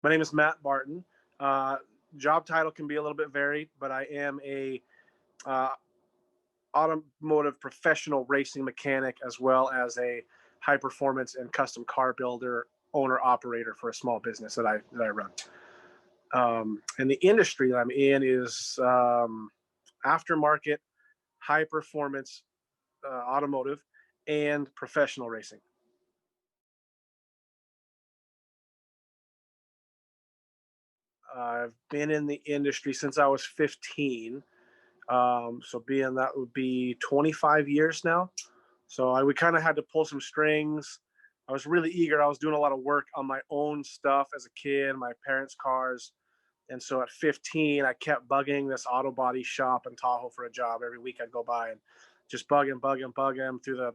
My name is Matt Barton. Uh, Job title can be a little bit varied, but I am a uh, automotive professional racing mechanic as well as a high performance and custom car builder, owner operator for a small business that I run. And the industry that I'm in is aftermarket, high performance automotive, and professional racing. I've been in the industry since I was 15. So being that would be 25 years now. We kind of had to pull some strings. I was really eager. I was doing a lot of work on my own stuff as a kid, my parents' cars. And so at 15, I kept bugging this auto body shop in Tahoe for a job. Every week I'd go by and just bug him through it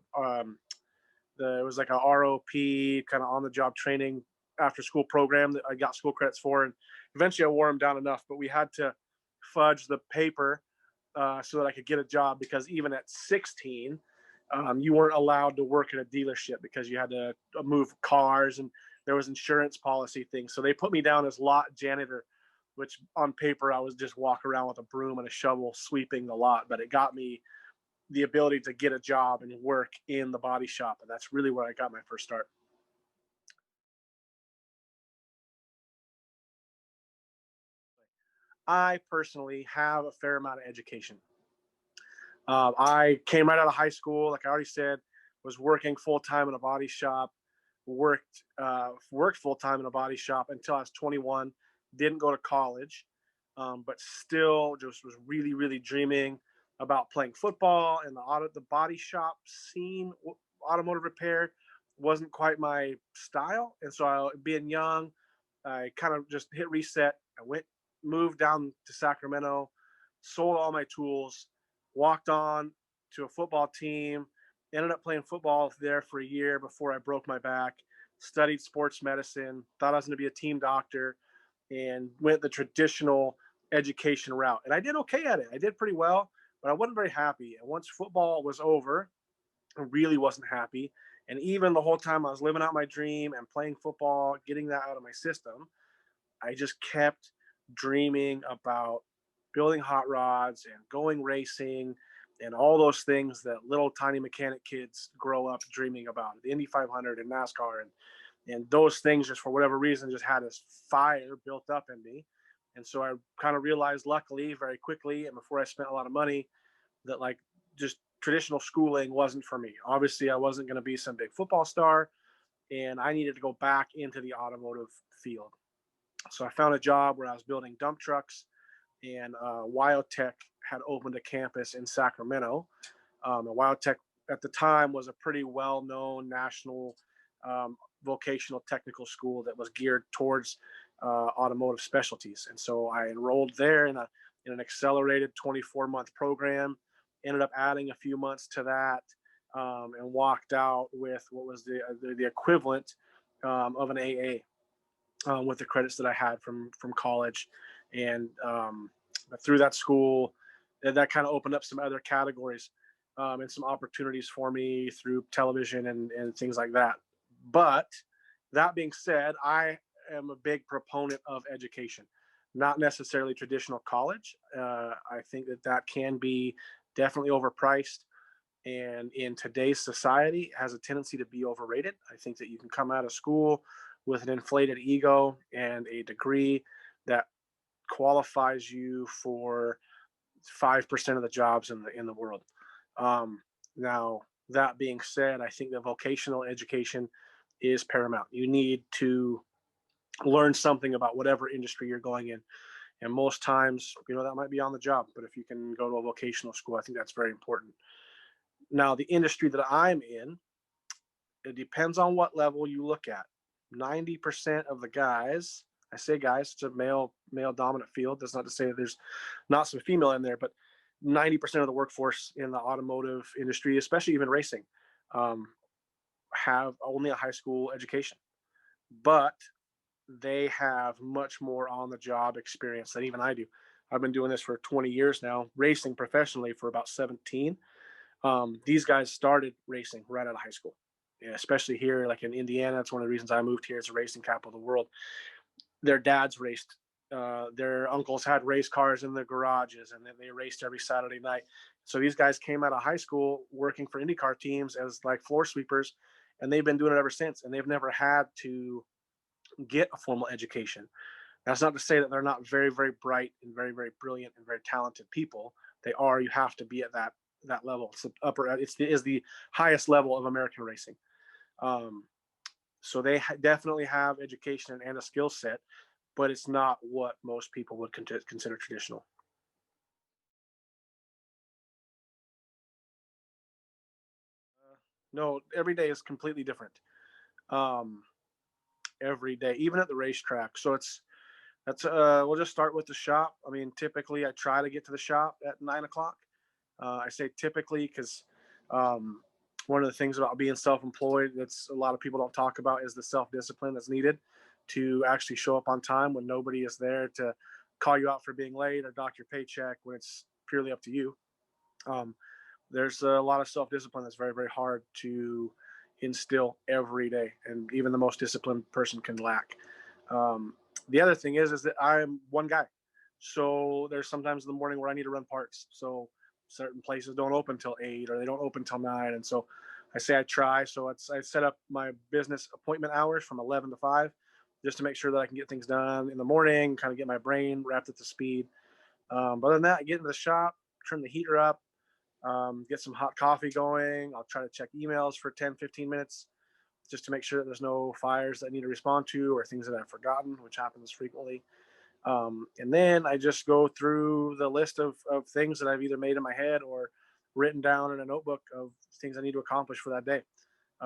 was like a ROP kind of on the job training after school program that I got school credits for. And eventually I wore him down enough, but we had to fudge the paper so that I could get a job, because even at 16, you weren't allowed to work at a dealership because you had to move cars and there was insurance policy things. So they put me down as lot janitor, which on paper I was just walk around with a broom and a shovel sweeping the lot, but it got me the ability to get a job and work in the body shop. And that's really where I got my first start. I personally have a fair amount of education. I came right out of high school, like I already said, was working full time in a body shop, worked full time in a body shop until I was 21. Didn't go to college, but still just was really, really dreaming about playing football. And the body shop scene, automotive repair, wasn't quite my style. And so, being young, I kind of just hit reset. Moved down to Sacramento, sold all my tools, walked on to a football team, ended up playing football there for a year before I broke my back, studied sports medicine, thought I was going to be a team doctor, and went the traditional education route. And I did okay at it. I did pretty well, but I wasn't very happy. And once football was over, I really wasn't happy. And even the whole time I was living out my dream and playing football, getting that out of my system, I just kept dreaming about building hot rods and going racing and all those things that little tiny mechanic kids grow up dreaming about, the Indy 500 and NASCAR. And those things, just for whatever reason, just had this fire built up in me. And so I kind of realized, luckily, very quickly, and before I spent a lot of money, that like just traditional schooling wasn't for me. Obviously, I wasn't going to be some big football star, and I needed to go back into the automotive field. So I found a job where I was building dump trucks, and Wyotech had opened a campus in Sacramento. And Wyotech at the time was a pretty well-known national vocational technical school that was geared towards automotive specialties. And so I enrolled there in an accelerated 24-month program. Ended up adding a few months to that, and walked out with what was the equivalent of an AA, with the credits that I had from college. And through that school, that kind of opened up some other categories, and some opportunities for me through television and things like that. But that being said, I am a big proponent of education, not necessarily traditional college. I think that can be definitely overpriced, and in today's society has a tendency to be overrated. I think that you can come out of school with an inflated ego and a degree that qualifies you for 5% of the jobs in the world. Now, that being said, I think that vocational education is paramount. You need to learn something about whatever industry you're going in. And most times, that might be on the job, but if you can go to a vocational school, I think that's very important. Now, the industry that I'm in, it depends on what level you look at. 90% of the guys, I say guys, it's a male dominant field. That's not to say that there's not some female in there, but 90% of the workforce in the automotive industry, especially even racing, um, have only a high school education. But they have much more on the job experience than even I do. I've been doing this for 20 years now, racing professionally for about 17. These guys started racing right out of high school. Yeah, especially here, like in Indiana. That's one of the reasons I moved here. It's a racing capital of the world. their dads raced. Their uncles had race cars in their garages, and then they raced every Saturday night. So these guys came out of high school working for IndyCar teams as like floor sweepers, and they've been doing it ever since. And they've never had to get a formal education. That's not to say that they're not very, very bright and very, very brilliant and very talented people. They are. You have to be at that level. It's the upper. Is the highest level of American racing. So they definitely have education and a skill set, but it's not what most people would consider traditional. No, every day is completely different. Um, every day, even at the racetrack. So we'll just start with the shop. I mean, typically I try to get to the shop at 9 o'clock. I say typically because one of the things about being self-employed that's a lot of people don't talk about is the self-discipline that's needed to actually show up on time when nobody is there to call you out for being late or dock your paycheck when it's purely up to you. Um, there's a lot of self-discipline that's very, very hard to instill every day, and even the most disciplined person can lack. The other thing is that I'm one guy, so there's sometimes in the morning where I need to run parts. So certain places don't open till 8 or they don't open till 9, and so I say I try. So I set up my business appointment hours from 11 to 5, just to make sure that I can get things done in the morning, kind of get my brain wrapped at the speed. But other than that, I get into the shop, turn the heater up, get some hot coffee going. I'll try to check emails for 10, 15 minutes just to make sure that there's no fires that I need to respond to or things that I've forgotten, which happens frequently. And then I just go through the list of things that I've either made in my head or written down in a notebook of things I need to accomplish for that day,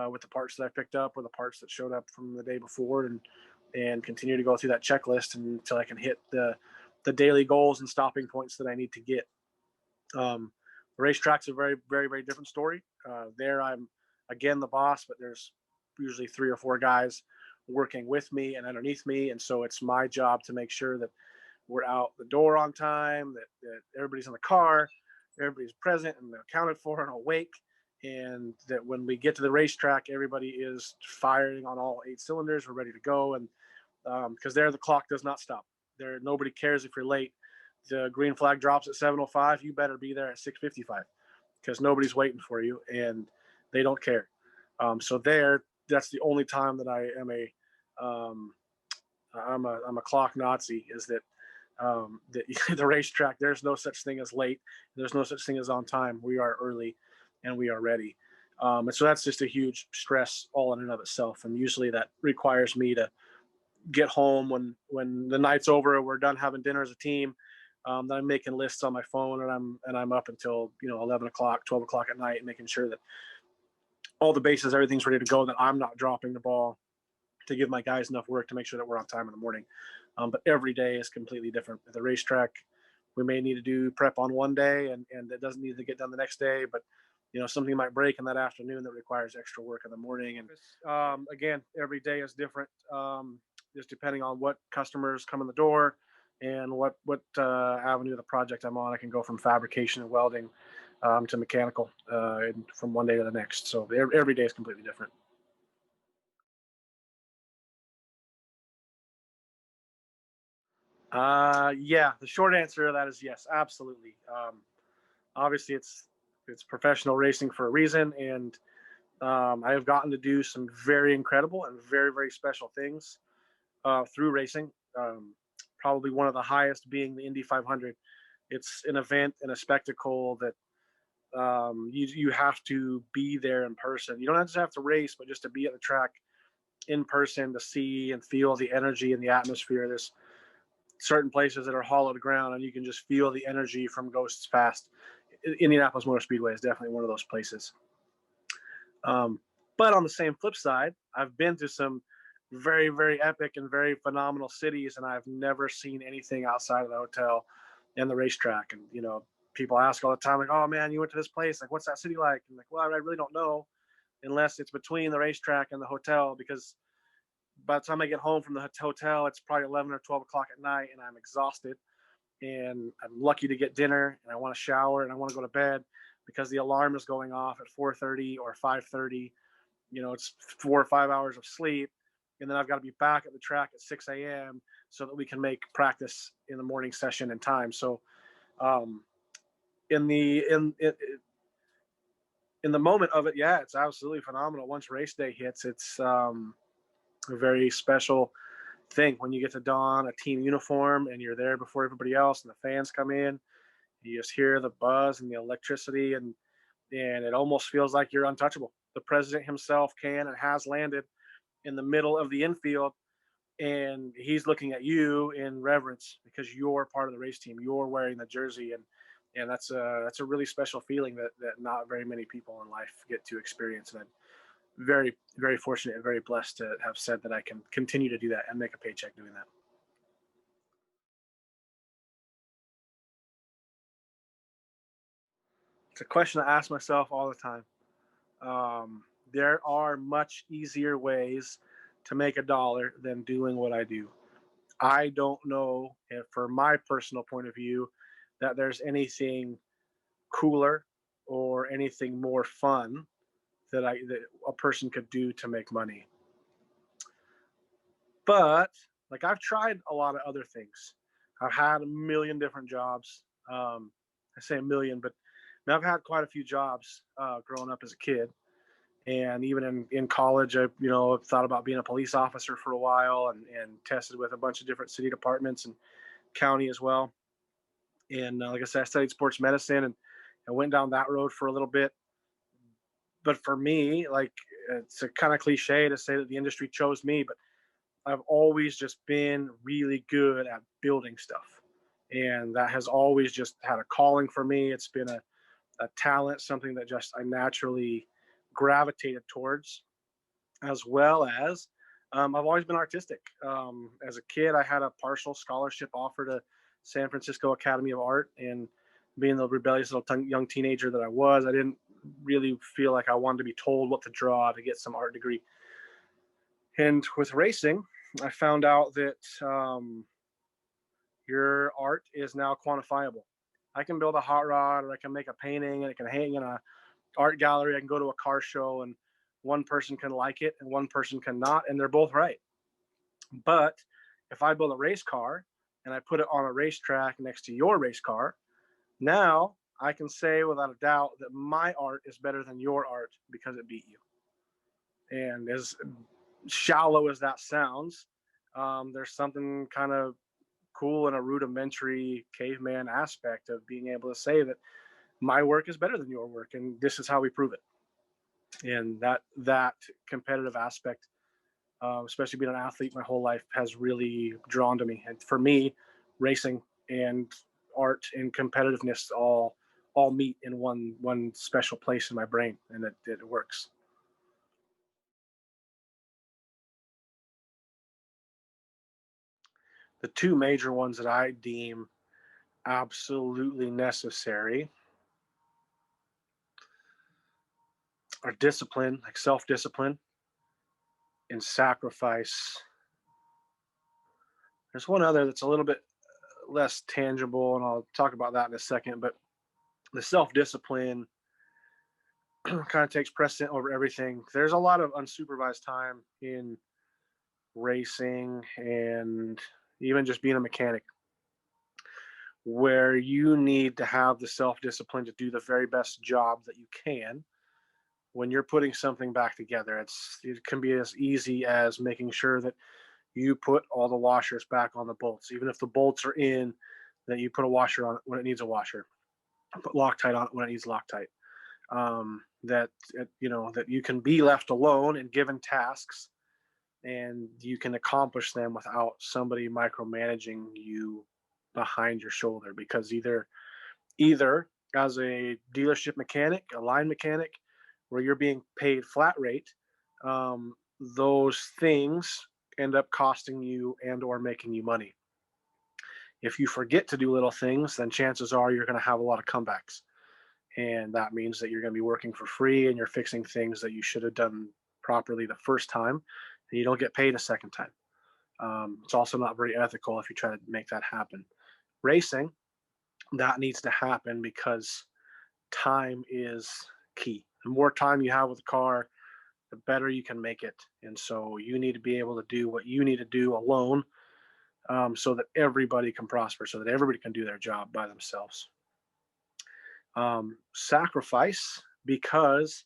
with the parts that I picked up or the parts that showed up from the day before, and continue to go through that checklist until I can hit the daily goals and stopping points that I need to get. The racetrack's a very, very, very different story. There, I'm again the boss, but there's usually 3 or 4 guys working with me and underneath me, and so it's my job to make sure that we're out the door on time, that everybody's in the car, everybody's present and accounted for and awake, and that when we get to the racetrack, everybody is firing on all 8 cylinders. We're ready to go, and because there the clock does not stop. There, nobody cares if you're late. The green flag drops at 7:05. You better be there at 6:55 because nobody's waiting for you and they don't care. So that's the only time that I am I'm a clock Nazi. Is that the racetrack? There's no such thing as late. There's no such thing as on time. We are early, and we are ready. And so that's just a huge stress all in and of itself. And usually that requires me to get home when the night's over, we're done having dinner as a team. Then I'm making lists on my phone, and I'm up until 11 o'clock, 12 o'clock at night, making sure that all the bases, everything's ready to go. That I'm not dropping the ball to give my guys enough work to make sure that we're on time in the morning. But every day is completely different. At the racetrack, we may need to do prep on one day, and it doesn't need to get done the next day. But something might break in that afternoon that requires extra work in the morning. And again, every day is different, just depending on what customers come in the door and what avenue of the project I'm on. I can go from fabrication and welding to mechanical from one day to the next. So every day is completely different. Yeah, the short answer to that is yes, absolutely. Obviously, it's professional racing for a reason, and I have gotten to do some very incredible and very, very special things through racing. Probably one of the highest being the Indy 500. It's an event and a spectacle that you have to be there in person. You don't just have to race, but just to be at the track in person to see and feel the energy and the atmosphere. There's certain places that are hollowed ground, and you can just feel the energy from Ghosts Fast. Indianapolis Motor Speedway is definitely one of those places. But on the same flip side, I've been to some very, very epic and very phenomenal cities, and I've never seen anything outside of the hotel and the racetrack. And people ask all the time, like, "Oh man, you went to this place? Like, what's that city like?" And like, well, I really don't know unless it's between the racetrack and the hotel, because by the time I get home from the hotel, it's probably 11 or 12 o'clock at night, and I'm exhausted. And I'm lucky to get dinner, and I want to shower, and I want to go to bed because the alarm is going off at 4:30 or 5:30. It's 4 or 5 hours of sleep, and then I've got to be back at the track at 6 a.m. so that we can make practice in the morning session in time. So um, in the in the moment of it, yeah, it's absolutely phenomenal. Once race day hits, it's a very special thing when you get to don a team uniform and you're there before everybody else, and the fans come in. You just hear the buzz and the electricity, and it almost feels like you're untouchable. The president himself can and has landed in the middle of the infield, and he's looking at you in reverence because you're part of the race team. You're wearing the jersey, and that's a really special feeling that not very many people in life get to experience. And I'm very, very fortunate and very blessed to have said that I can continue to do that and make a paycheck doing that. It's a question I ask myself all the time. There are much easier ways to make a dollar than doing what I do. I don't know if, for my personal point of view, that there's anything cooler or anything more fun that a person could do to make money. But like I've tried a lot of other things. I've had a million different jobs. I say a million, but I've had quite a few jobs growing up as a kid, and even in college, I thought about being a police officer for a while, and tested with a bunch of different city departments and county as well. And like I said, I studied sports medicine, and I went down that road for a little bit. But for me, like, it's a kind of cliche to say that the industry chose me, but I've always just been really good at building stuff. And that has always just had a calling for me. It's been a talent, something that just I naturally gravitated towards, as well as I've always been artistic. As a kid, I had a partial scholarship offer to San Francisco Academy of Art, and being the rebellious little young teenager that I was, I didn't really feel like I wanted to be told what to draw to get some art degree. And with racing, I found out that your art is now quantifiable. I can build a hot rod, or I can make a painting, and it can hang in a art gallery. I can go to a car show, and one person can like it and one person cannot, and they're both right. But if I build a race car and I put it on a racetrack next to your race car, now I can say without a doubt that my art is better than your art because it beat you. And as shallow as that sounds, there's something kind of cool and a rudimentary caveman aspect of being able to say that my work is better than your work, and this is how we prove it. And that competitive aspect, especially being an athlete my whole life, has really drawn to me. And for me, racing and art and competitiveness all meet in one special place in my brain, and it works. The two major ones that I deem absolutely necessary are discipline, like self-discipline, and sacrifice. There's one other that's a little bit less tangible, and I'll talk about that in a second. But the self-discipline kind of takes precedent over everything. There's a lot of unsupervised time in racing and even just being a mechanic where you need to have the self-discipline to do the very best job that you can when you're putting something back together. It can be as easy as making sure that you put all the washers back on the bolts, even if the bolts are in, that you put a washer on it when it needs a washer, put Loctite on it when it needs Loctite. That you can be left alone and given tasks, and you can accomplish them without somebody micromanaging you behind your shoulder. Because either as a dealership mechanic, a line mechanic, where you're being paid flat rate, those things end up costing you and or making you money. If you forget to do little things, then chances are you're going to have a lot of comebacks. And that means that you're going to be working for free and you're fixing things that you should have done properly the first time, and you don't get paid a second time. It's also not very ethical if you try to make that happen. Racing, that needs to happen because time is key. The more time you have with the car, the the better you can make it. And so you need to be able to do what you need to do alone, so that everybody can prosper, so that everybody can do their job by themselves. Sacrifice, because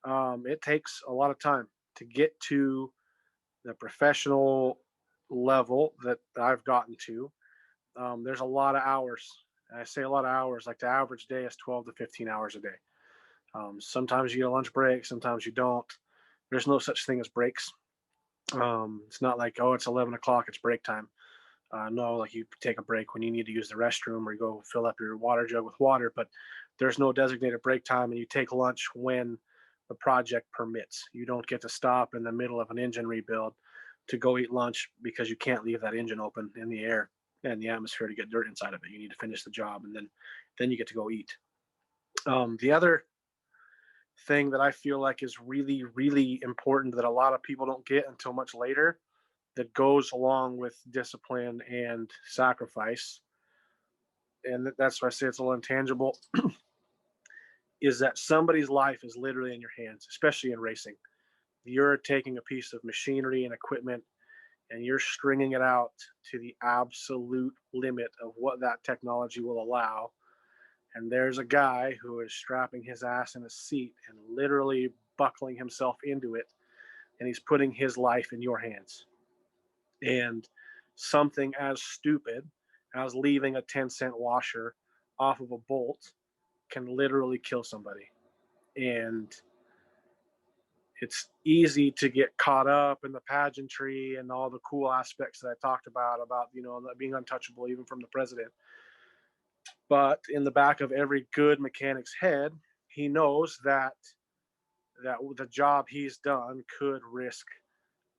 it takes a lot of time to get to the professional level that I've gotten to. There's a lot of hours. And I say a lot of hours, like the average day is 12 to 15 hours a day. Sometimes you get a lunch break, sometimes you don't. There's no such thing as breaks. It's not like, oh, it's 11 o'clock, it's break time. No, like you take a break when you need to use the restroom or you go fill up your water jug with water, but there's no designated break time, and you take lunch when the project permits. You don't get to stop in the middle of an engine rebuild to go eat lunch because you can't leave that engine open in the air and the atmosphere to get dirt inside of it. You need to finish the job, and then you get to go eat. The other thing that I feel like is really, really important that a lot of people don't get until much later, that goes along with discipline and sacrifice, and that's why I say it's a little intangible, is that somebody's life is literally in your hands, especially in racing. You're taking a piece of machinery and equipment and you're stringing it out to the absolute limit of what that technology will allow. And there's a guy who is strapping his ass in a seat and literally buckling himself into it, and he's putting his life in your hands. And something as stupid as leaving a 10-cent washer off of a bolt can literally kill somebody. And it's easy to get caught up in the pageantry and all the cool aspects that I talked about, being untouchable even from the president. But in the back of every good mechanic's head, he knows that the job he's done could risk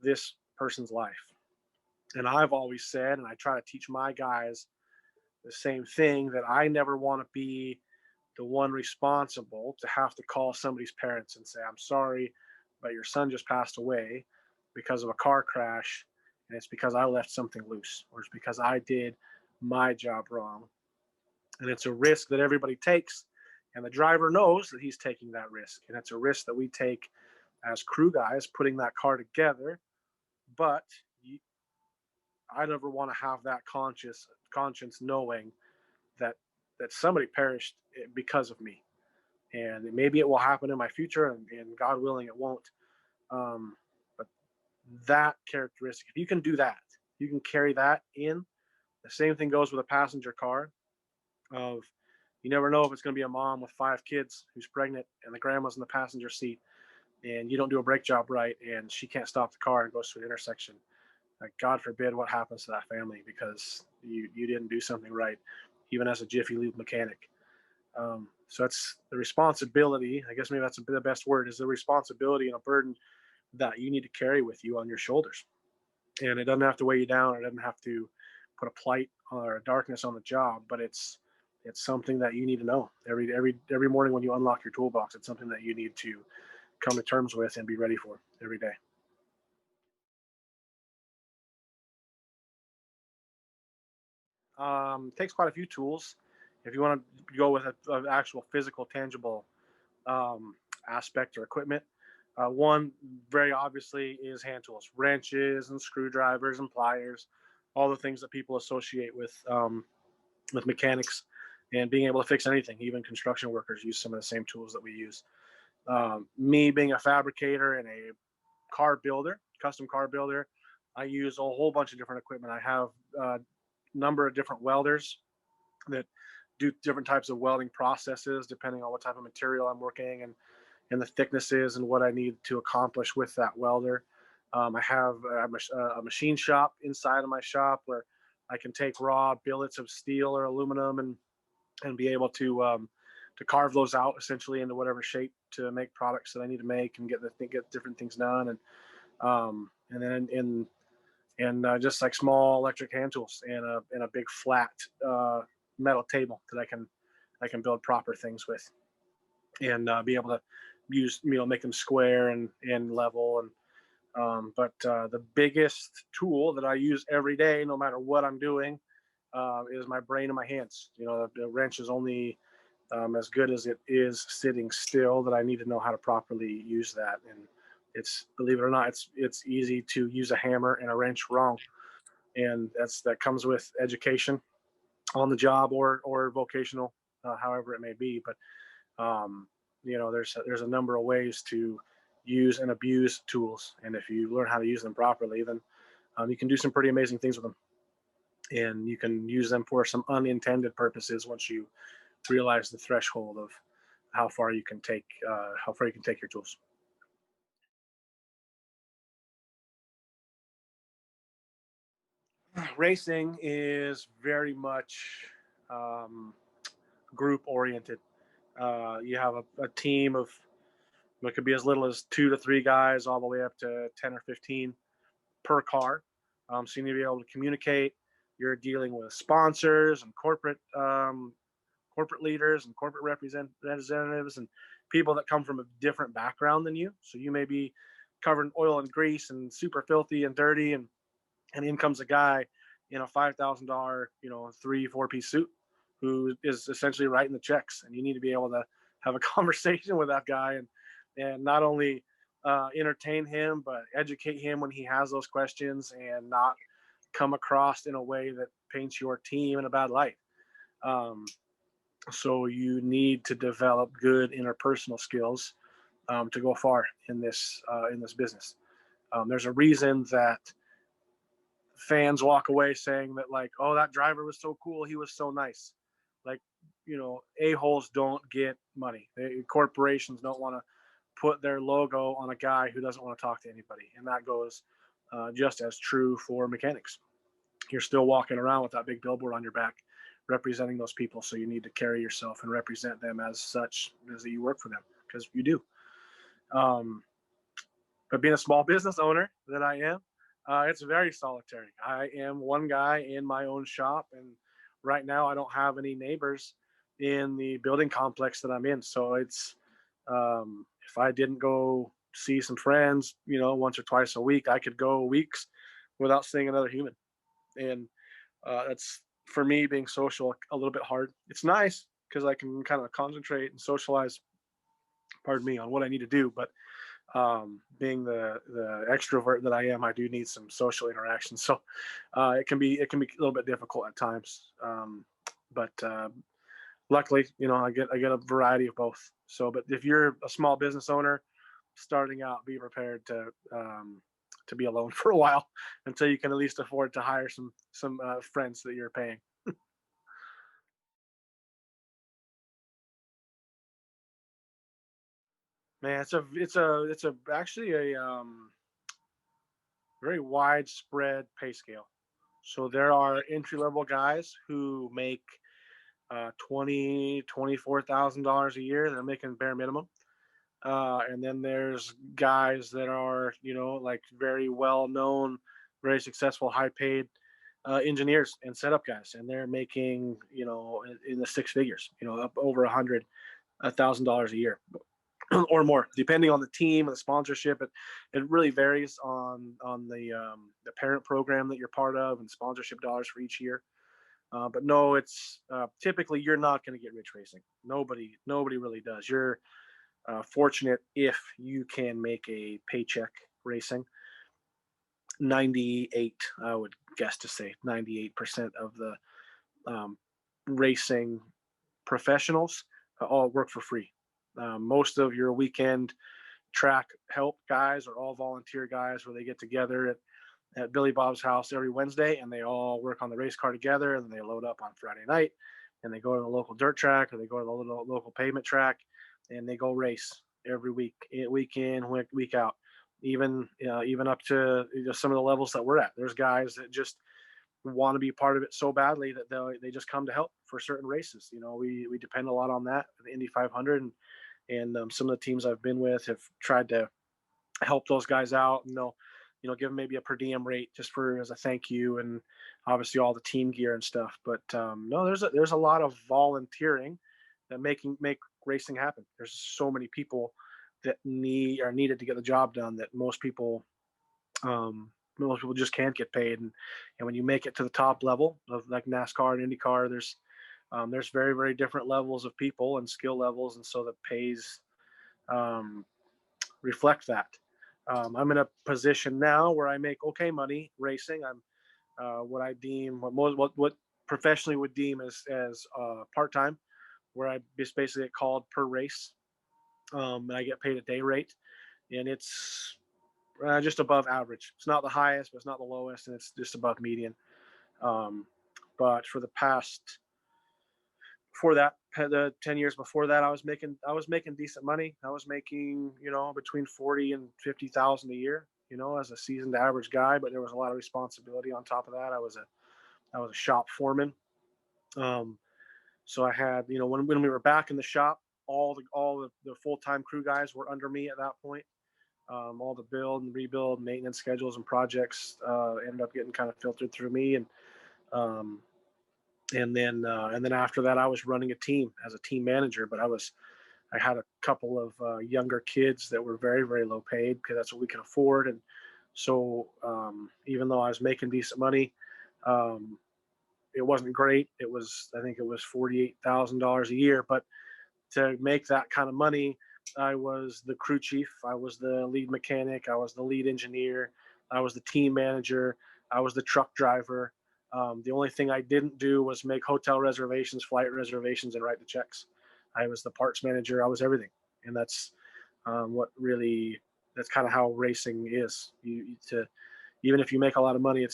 this person's life. And I've always said, and I try to teach my guys the same thing, that I never want to be the one responsible to have to call somebody's parents and say, I'm sorry, but your son just passed away because of a car crash, and it's because I left something loose, or it's because I did my job wrong. And it's a risk that everybody takes, and the driver knows that he's taking that risk, and it's a risk that we take as crew guys putting that car together. But I never want to have that conscience knowing that somebody perished because of me, and maybe it will happen in my future, and God willing, it won't. But that characteristic, if you can do that, you can carry that in. The same thing goes with a passenger car. Of you never know if it's going to be a mom with 5 kids who's pregnant, and the grandma's in the passenger seat, and you don't do a brake job right, and she can't stop the car and goes through an intersection. Like, God forbid what happens to that family because you didn't do something right, even as a Jiffy Lube mechanic. So it's the responsibility, I guess maybe that's the best word, is the responsibility and a burden that you need to carry with you on your shoulders. And it doesn't have to weigh you down. It doesn't have to put a plight or a darkness on the job, but it's something that you need to know every morning when you unlock your toolbox. It's something that you need to come to terms with and be ready for every day. Takes quite a few tools. If you want to go with an actual physical, tangible aspect or equipment, one very obviously is hand tools, wrenches and screwdrivers and pliers, all the things that people associate with mechanics and being able to fix anything. Even construction workers use some of the same tools that we use. Me being a fabricator and a custom car builder, I use a whole bunch of different equipment. I have a number of different welders that do different types of welding processes depending on what type of material I'm working and the thicknesses and what I need to accomplish with that welder. I have a machine shop inside of my shop where I can take raw billets of steel or aluminum and be able to carve those out essentially into whatever shape to make products that I need to make and get different things done. And then just like small electric hand tools and a big flat metal table that I can build proper things with and be able to use, make them square and level. But the biggest tool that I use every day, no matter what I'm doing, is my brain and my hands. The wrench is only as good as it is sitting still, that I need to know how to properly use that. And It's, believe it or not, it's easy to use a hammer and a wrench wrong, and that comes with education on the job or vocational, however it may be. But there's a number of ways to use and abuse tools, and if you learn how to use them properly, then you can do some pretty amazing things with them, and you can use them for some unintended purposes once you realize the threshold of how far you can take your tools. Racing is very much um, group oriented. You have a team of, it could be as little as 2 to 3 guys all the way up to 10 or 15 per car. So you need to be able to communicate. You're dealing with sponsors and corporate leaders and corporate representatives and people that come from a different background than you. So you may be covered in oil and grease and super filthy and dirty, and in comes a guy in a $5,000, 3-4 piece suit who is essentially writing the checks, and you need to be able to have a conversation with that guy and not only entertain him, but educate him when he has those questions, and not come across in a way that paints your team in a bad light. So you need to develop good interpersonal skills to go far in this business. There's a reason that fans walk away saying that, like, oh, that driver was so cool, he was so nice. Like, a-holes don't get money. Corporations don't want to put their logo on a guy who doesn't want to talk to anybody, and that goes just as true for mechanics. You're still walking around with that big billboard on your back representing those people, so you need to carry yourself and represent them as such, as that you work for them, because you do. But being a small business owner that I am, it's very solitary. I am one guy in my own shop, and right now I don't have any neighbors in the building complex that I'm in. So it's if I didn't go see some friends, once or twice a week, I could go weeks without seeing another human, and that's, for me, being social, a little bit hard. It's nice because I can kind of concentrate and socialize, pardon me, on what I need to do, but being the extrovert that I am, I do need some social interaction. So it can be a little bit difficult at times. But luckily, I get a variety of both. So, but if you're a small business owner starting out, be prepared to be alone for a while until you can at least afford to hire some friends that you're paying. Man, it's actually a very widespread pay scale. So there are entry level guys who make $24,000 a year. They're making bare minimum. And then there's guys that are, like very well known, very successful, high paid engineers and setup guys, and they're making, in the six figures, up over $100,000 a year or more, depending on the team and the sponsorship. It really varies on the parent program that you're part of and sponsorship dollars for each year. But no, it's typically you're not going to get rich racing. Nobody really does. You're fortunate if you can make a paycheck racing. 98, I would guess to say 98% of the um, racing professionals all work for free. Most of your weekend track help guys are all volunteer guys, where they get together at Billy Bob's house every Wednesday, and they all work on the race car together, and then they load up on Friday night, and they go to the local dirt track, or they go to the local pavement track, and they go race every week in, week out. Even up to some of the levels that we're at. There's guys that just want to be part of it so badly that they just come to help for certain races. We depend a lot on that, the Indy 500, and some of the teams I've been with have tried to help those guys out, and they'll give them maybe a per diem rate just for as a thank you, and obviously all the team gear and stuff. But no, there's a lot of volunteering that make racing happen. There's so many people that are needed to get the job done that most people just can't get paid. And when you make it to the top level of like NASCAR and IndyCar, there's very, very different levels of people and skill levels, and so the pays reflect that. I'm in a position now where I make okay money racing. I'm what I deem what professionally would deem as part time, where I just basically get called per race, and I get paid a day rate, and it's just above average. It's not the highest, but it's not the lowest, and it's just above median. Um, but for the past before that, the 10 years before that, I was making decent money. I was making, between 40 and 50,000 a year, as a seasoned average guy, but there was a lot of responsibility on top of that. I was a shop foreman. Um, so I had, when we were back in the shop, all the full-time crew guys were under me at that point. All the build and rebuild, maintenance schedules and projects ended up getting kind of filtered through me, um, and then after that, I was running a team as a team manager. But I had a couple of younger kids that were very, very low paid because that's what we could afford. And so even though I was making decent money, um, it wasn't great. I think it was $48,000 a year. But to make that kind of money, I was the crew chief. I was the lead mechanic. I was the lead engineer. I was the team manager. I was the truck driver. The only thing I didn't do was make hotel reservations, flight reservations, and write the checks. I was the parts manager. I was everything, and that's what really. That's kind of how racing is. Even if you make a lot of money,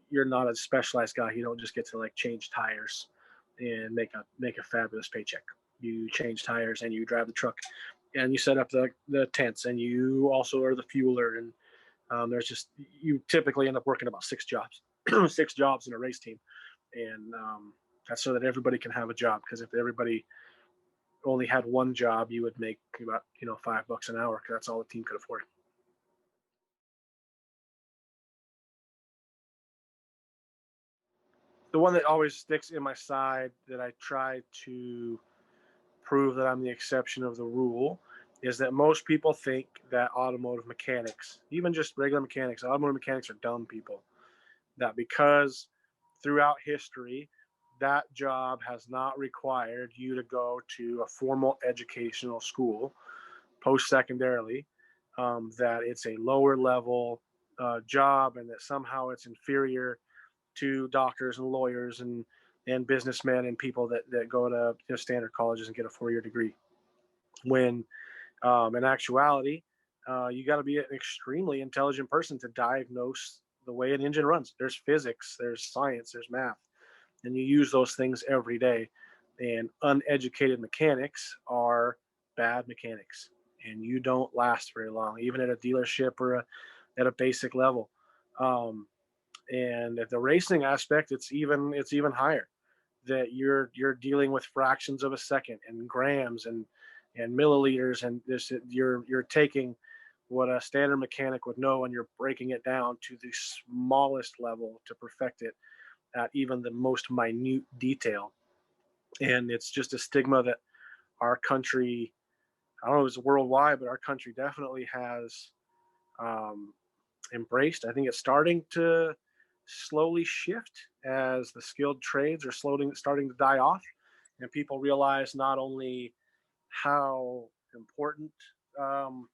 you're not a specialized guy. You don't just get to like change tires and make a fabulous paycheck. You change tires and you drive the truck and you set up the tents and you also are the fueler. And you typically end up working about 6 jobs, 6 jobs in a race team. And that's so that everybody can have a job. Because if everybody only had one job, you would make about, $5 an hour because that's all the team could afford. The one that always sticks in my side that I try to prove that I'm the exception of the rule is that most people think that automotive mechanics, even just regular mechanics, automotive mechanics are dumb people. That because throughout history, that job has not required you to go to a formal educational school post secondarily, that it's a lower level job and that somehow it's inferior to doctors and lawyers and businessmen and people that go to standard colleges and get a 4-year degree. When in actuality, you got to be an extremely intelligent person to diagnose the way an engine runs. There's physics, there's science, there's math, and you use those things every day. And uneducated mechanics are bad mechanics, and you don't last very long, even at a dealership or at a basic level. Um, and at the racing aspect, it's even higher. That you're dealing with fractions of a second and grams and milliliters, and you're taking what a standard mechanic would know and you're breaking it down to the smallest level to perfect it at even the most minute detail. And it's just a stigma that our country, I don't know if it's worldwide, but our country definitely has um, embraced. I think it's starting to slowly shift as the skilled trades are starting to die off, and people realize not only how important um,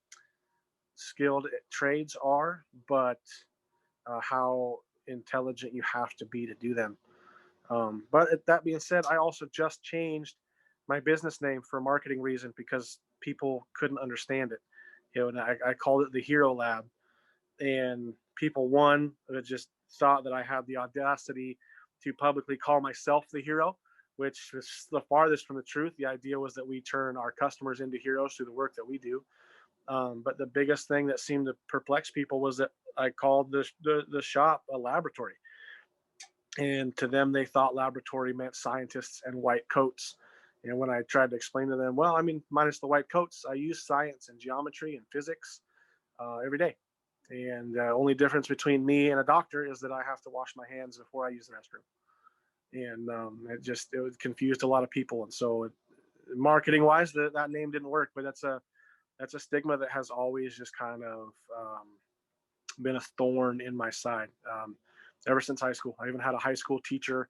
skilled trades are, but how intelligent you have to be to do them. But that being said, I also just changed my business name for a marketing reason because people couldn't understand it. And I called it the Hero Lab, and people just thought that I had the audacity to publicly call myself the hero, which is the farthest from the truth. The idea was that we turn our customers into heroes through the work that we do. But the biggest thing that seemed to perplex people was that I called the shop a laboratory, and to them they thought laboratory meant scientists and white coats. And when I tried to explain to them, well, I mean, minus the white coats, I use science and geometry and physics every day. And the only difference between me and a doctor is that I have to wash my hands before I use the restroom. And it confused a lot of people. And so, marketing wise, that name didn't work. But that's a stigma that has always just kind of been a thorn in my side ever since high school. I even had a high school teacher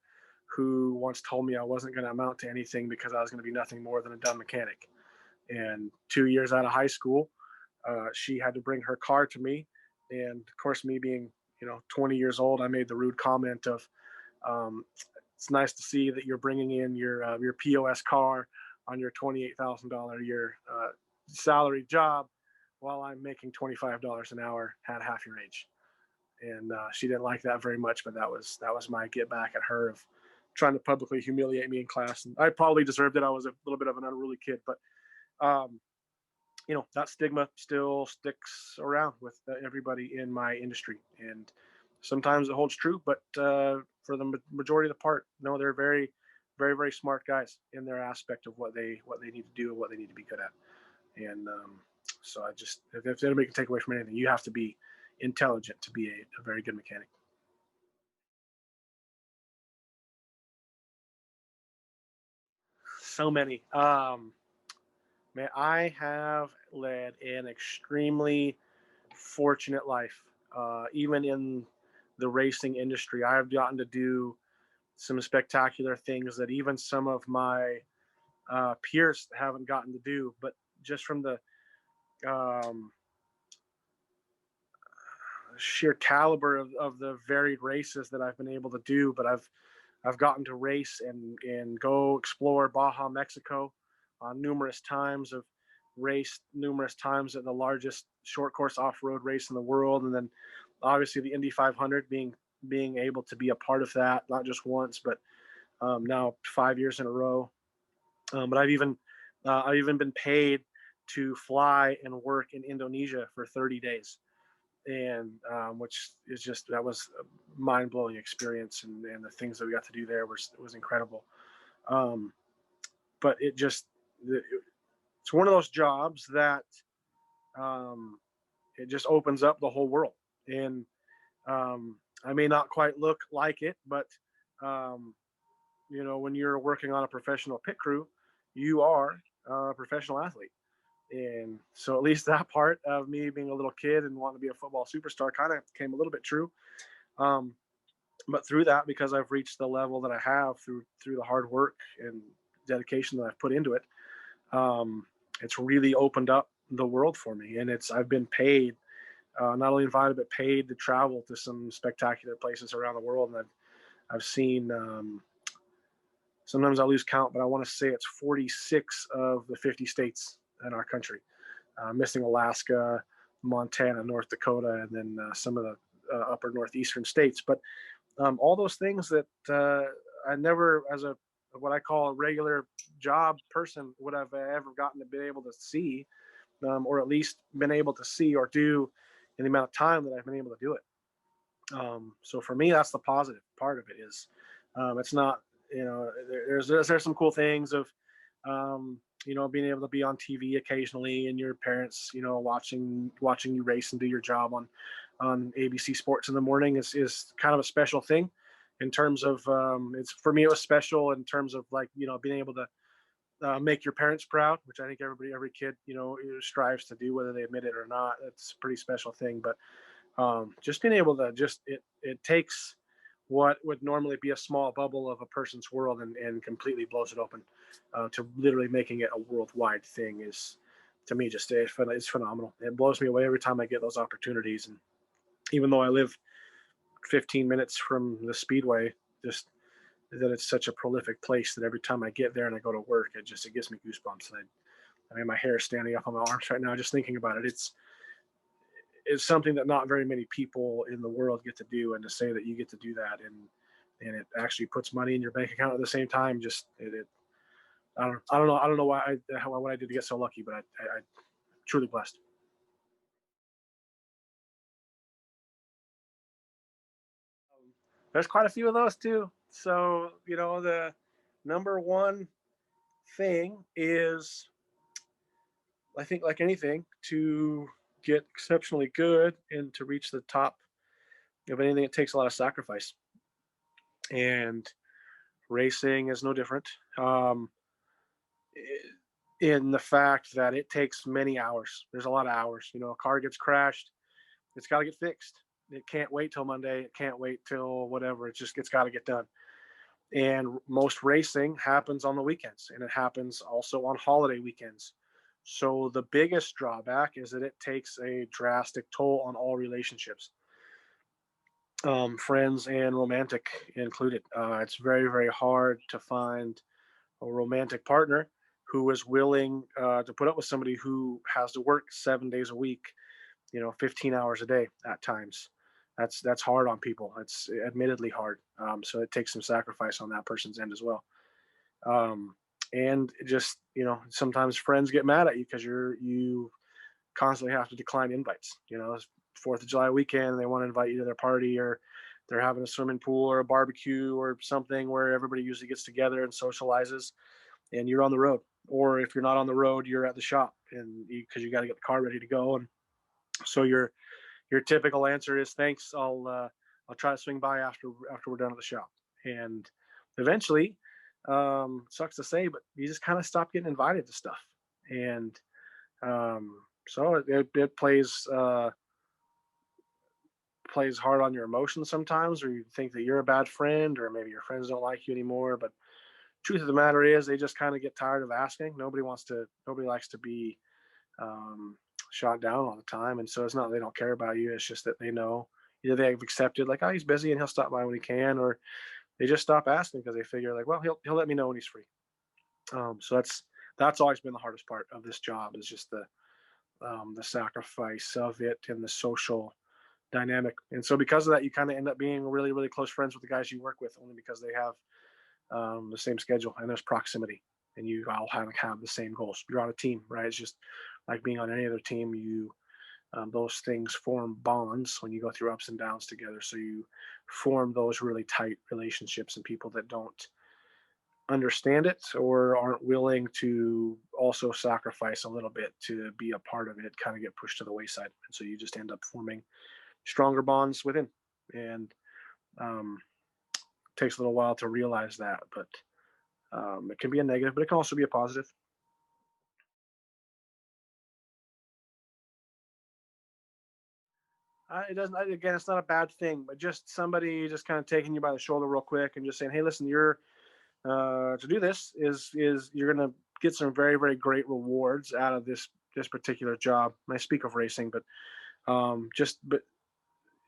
who once told me I wasn't going to amount to anything because I was going to be nothing more than a dumb mechanic. And 2 years out of high school, She had to bring her car to me, and of course, me being 20 years old, I made the rude comment of, um, "It's nice to see that you're bringing in your POS car on your $28,000 a year salary job, while I'm making $25 an hour at half your age." And she didn't like that very much, but that was my get back at her of trying to publicly humiliate me in class. And I probably deserved it. I was a little bit of an unruly kid, but um, that stigma still sticks around with everybody in my industry, and sometimes it holds true, but for the majority of the part, no, they're very, very, very smart guys in their aspect of what they need to do and what they need to be good at. And so I just, if anybody can take away from anything, you have to be intelligent to be a very good mechanic. So many. Man, I have led an extremely fortunate life. Even in the racing industry, I've gotten to do some spectacular things that even some of my peers haven't gotten to do. But just from the um, sheer caliber of the varied races that I've been able to do, but I've gotten to race and go explore Baja, Mexico, numerous times. I've raced numerous times at the largest short course off road race in the world, and then obviously the Indy 500 being able to be a part of that, not just once, but now 5 years in a row. But I've even been paid to fly and work in Indonesia for 30 days, and which is just, that was a mind-blowing experience, and the things that we got to do there was incredible. um, but it's one of those jobs that um, it just opens up the whole world, and I may not quite look like it, but um, when you're working on a professional pit crew, you are a professional athlete. And so at least that part of me being a little kid and wanting to be a football superstar kind of came a little bit true. Um, but through that, because I've reached the level that I have through the hard work and dedication that I've put into it, um, it's really opened up the world for me. And I've been paid, not only invited, but paid to travel to some spectacular places around the world. And I've seen, sometimes I lose count, but I want to say it's 46 of the 50 states in our country, missing Alaska, Montana, North Dakota, and then some of the upper northeastern states. But all those things that I never, as a what I call a regular job person, would have ever gotten to be able to see, or at least been able to see or do in the amount of time that I've been able to do it. So for me, that's the positive part of it. Is it's not, there's some cool things of being able to be on TV occasionally, and your parents watching you race and do your job on ABC Sports in the morning is kind of a special thing. In terms of, it's, for me, it was special in terms of, like, being able to make your parents proud, which I think every kid strives to do, whether they admit it or not. It's a pretty special thing. But just being able to, it takes what would normally be a small bubble of a person's world, and completely blows it open, to literally making it a worldwide thing, is, to me, just it's phenomenal. It blows me away every time I get those opportunities. And even though I live 15 minutes from the speedway, just that it's such a prolific place, that every time I get there and I go to work, it gives me goosebumps. And I mean, my hair is standing up on my arms right now just thinking about it. It's something that not very many people in the world get to do, and to say that you get to do that, and it actually puts money in your bank account at the same time, just I don't know what I did to get so lucky, but I truly blessed. There's quite a few of those too. So the number one thing is, I think, like anything, to get exceptionally good and to reach the top of anything, it takes a lot of sacrifice, and racing is no different. Um, in the fact that it takes many hours. There's a lot of hours. A car gets crashed, it's got to get fixed. It can't wait till Monday. It can't wait till whatever. It's got to get done. And most racing happens on the weekends, and it happens also on holiday weekends. So the biggest drawback is that it takes a drastic toll on all relationships, friends and romantic included. It's very, very hard to find a romantic partner who is willing to put up with somebody who has to work 7 days a week, 15 hours a day at times. That's hard on people. It's admittedly hard. So it takes some sacrifice on that person's end as well. Um, and just, sometimes friends get mad at you because you constantly have to decline invites. It's 4th of July weekend, and they want to invite you to their party, or they're having a swimming pool or a barbecue or something where everybody usually gets together and socializes, and you're on the road. Or if you're not on the road, you're at the shop, and because you got to get the car ready to go. And so your typical answer is thanks. I'll try to swing by after we're done at the shop. And eventually, sucks to say, but you just kind of stop getting invited to stuff. And so it plays hard on your emotions sometimes, or you think that you're a bad friend, or maybe your friends don't like you anymore. But truth of the matter is, they just kind of get tired of asking. Nobody likes to be um, shot down all the time. And so it's not they don't care about you. It's just that they know either they've accepted like, oh, he's busy and he'll stop by when he can, or they just stop asking because they figure like, well, he'll let me know when he's free. So that's always been the hardest part of this job, is just the sacrifice of it and the social dynamic. And so because of that, you kind of end up being really, really close friends with the guys you work with, only because they have the same schedule and there's proximity, and you all have the same goals. You're on a team, right? It's just like being on any other team. Those things form bonds when you go through ups and downs together. So you form those really tight relationships, and people that don't understand it or aren't willing to also sacrifice a little bit to be a part of it kind of get pushed to the wayside. And so you just end up forming stronger bonds within. And um, it takes a little while to realize that, but it can be a negative, but it can also be a positive. It doesn't. Again, it's not a bad thing, but just somebody just kind of taking you by the shoulder real quick and just saying, "Hey, listen, you're to do this is you're gonna get some very, very great rewards out of this particular job." And I speak of racing, but but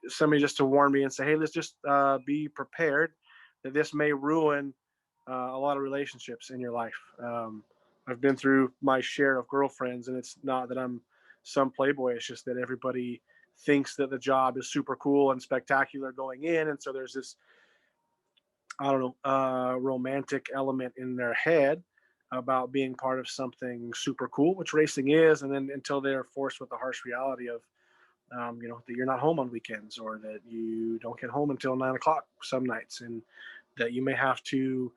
somebody just to warn me and say, "Hey, let's just be prepared that this may ruin a lot of relationships in your life." I've been through my share of girlfriends, and it's not that I'm some playboy. It's just that everybody thinks that the job is super cool and spectacular going in, and so there's this, I don't know, romantic element in their head about being part of something super cool, which racing is, and then until they're forced with the harsh reality of that you're not home on weekends, or that you don't get home until 9 o'clock some nights, and that you may have to,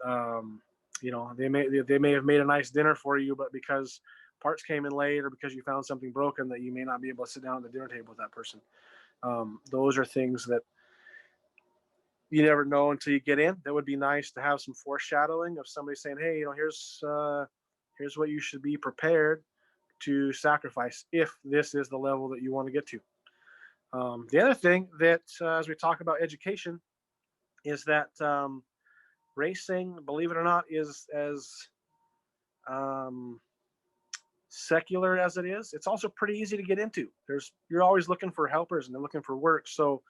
um, they may have made a nice dinner for you, but because parts came in late, or because you found something broken, that you may not be able to sit down at the dinner table with that person. Those are things that you never know until you get in. That would be nice to have some foreshadowing of somebody saying, "Hey, here's what you should be prepared to sacrifice if this is the level that you want to get to." The other thing that, as we talk about education, is that racing, believe it or not, is as um, secular as it is. It's also pretty easy to get into. You're always looking for helpers, and they're looking for work. So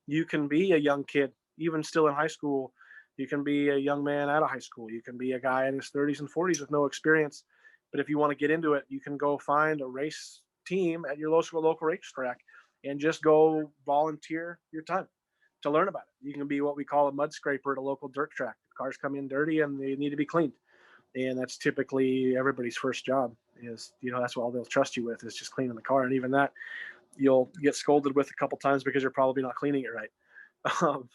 you can be a young kid, even still in high school. You can be a young man out of high school. You can be a guy in his 30s and 40s with no experience. But if you want to get into it, you can go find a race team at your local racetrack and just go volunteer your time to learn about it. You can be what we call a mud scraper at a local dirt track. Cars come in dirty and they need to be cleaned. And that's typically everybody's first job. That's what all they'll trust you with, is just cleaning the car. And even that, you'll get scolded with a couple times because you're probably not cleaning it right. Um,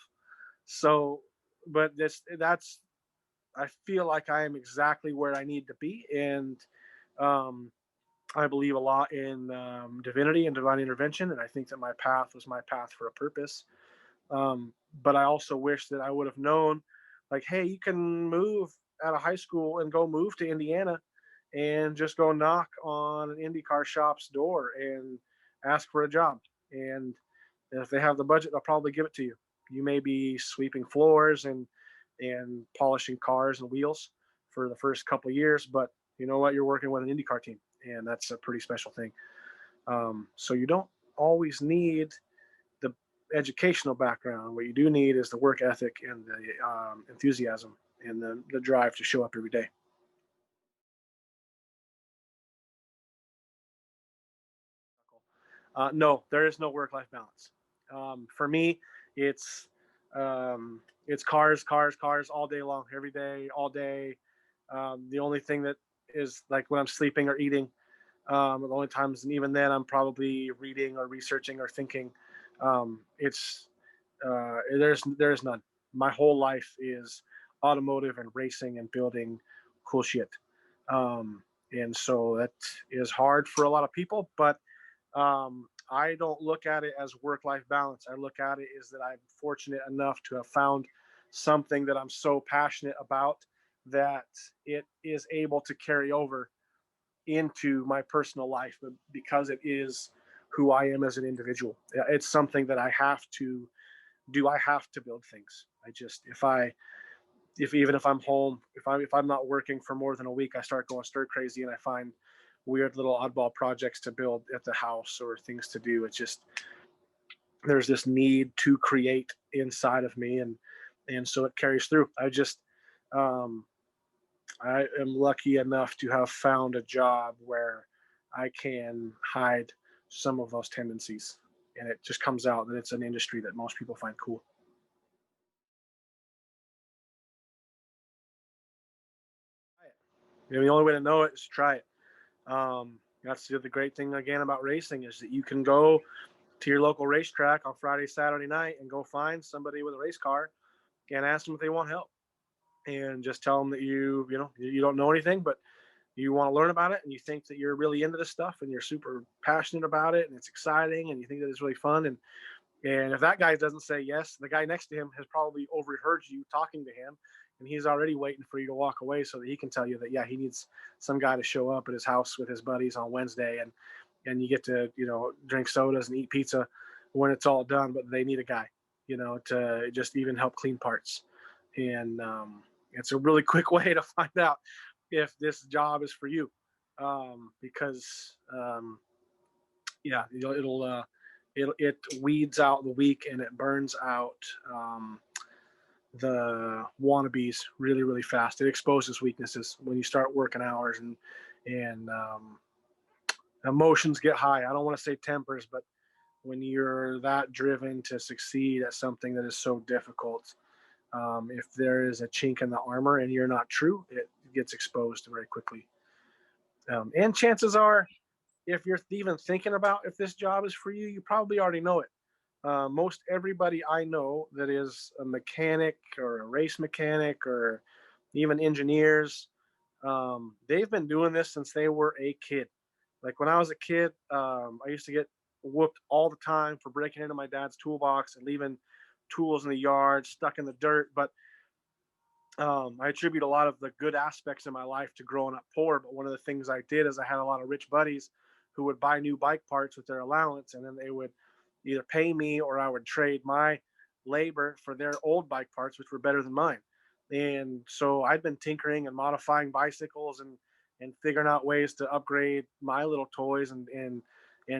so, but that's I feel like I am exactly where I need to be, and um, I believe a lot in divinity and divine intervention, and I think that my path was my path for a purpose. But I also wish that I would have known, like, hey, you can move out of high school and go move to Indiana and just go knock on an IndyCar shop's door and ask for a job. And if they have the budget, they'll probably give it to you. You may be sweeping floors and polishing cars and wheels for the first couple of years, but you know what? You're working with an IndyCar team, and that's a pretty special thing. So you don't always need the educational background. What you do need is the work ethic and the enthusiasm and the drive to show up every day. No, there is no work-life balance. For me, it's it's cars, cars, cars all day long, every day, all day. The only thing that is like when I'm sleeping or eating, the only times, and even then, I'm probably reading or researching or thinking. It's there's none. My whole life is automotive and racing and building cool shit. And so that is hard for a lot of people, but I don't look at it as work-life balance. I look at it as that I'm fortunate enough to have found something that I'm so passionate about that it is able to carry over into my personal life because it is who I am as an individual. It's something that I have to do. I have to build things. I just if even if I'm home, if I'm not working for more than a week, I start going stir crazy and I find weird little oddball projects to build at the house or things to do. It's just there's this need to create inside of me, and so it carries through. Um, I am lucky enough to have found a job where I can hide some of those tendencies, and it just comes out that it's an industry that most people find cool. And the only way to know it is to try it. That's the other great thing again about racing is that you can go to your local racetrack on Friday, Saturday night, and go find somebody with a race car and ask them if they want help, and just tell them that you don't know anything, but you want to learn about it, and you think that you're really into this stuff, and you're super passionate about it, and it's exciting, and you think that it's really fun, and if that guy doesn't say yes, the guy next to him has probably overheard you talking to him, and he's already waiting for you to walk away so that he can tell you that, yeah, he needs some guy to show up at his house with his buddies on Wednesday, and you get to, drink sodas and eat pizza when it's all done, but they need a guy, to just even help clean parts. And it's a really quick way to find out if this job is for you, because yeah, it weeds out the weak and it burns out the wannabes really really fast. It exposes weaknesses when you start working hours, and emotions get high. I don't want to say tempers, but when you're that driven to succeed at something that is so difficult, if there is a chink in the armor and you're not true, it gets exposed very quickly. And chances are, if you're even thinking about if this job is for you, you probably already know it. Most everybody I know that is a mechanic or a race mechanic or even engineers, they've been doing this since they were a kid. Like when I was a kid, I used to get whooped all the time for breaking into my dad's toolbox and leaving tools in the yard, stuck in the dirt. But I attribute a lot of the good aspects in my life to growing up poor. But one of the things I did is I had a lot of rich buddies who would buy new bike parts with their allowance, and then they would either pay me or I would trade my labor for their old bike parts, which were better than mine. And so I'd been tinkering and modifying bicycles and figuring out ways to upgrade my little toys and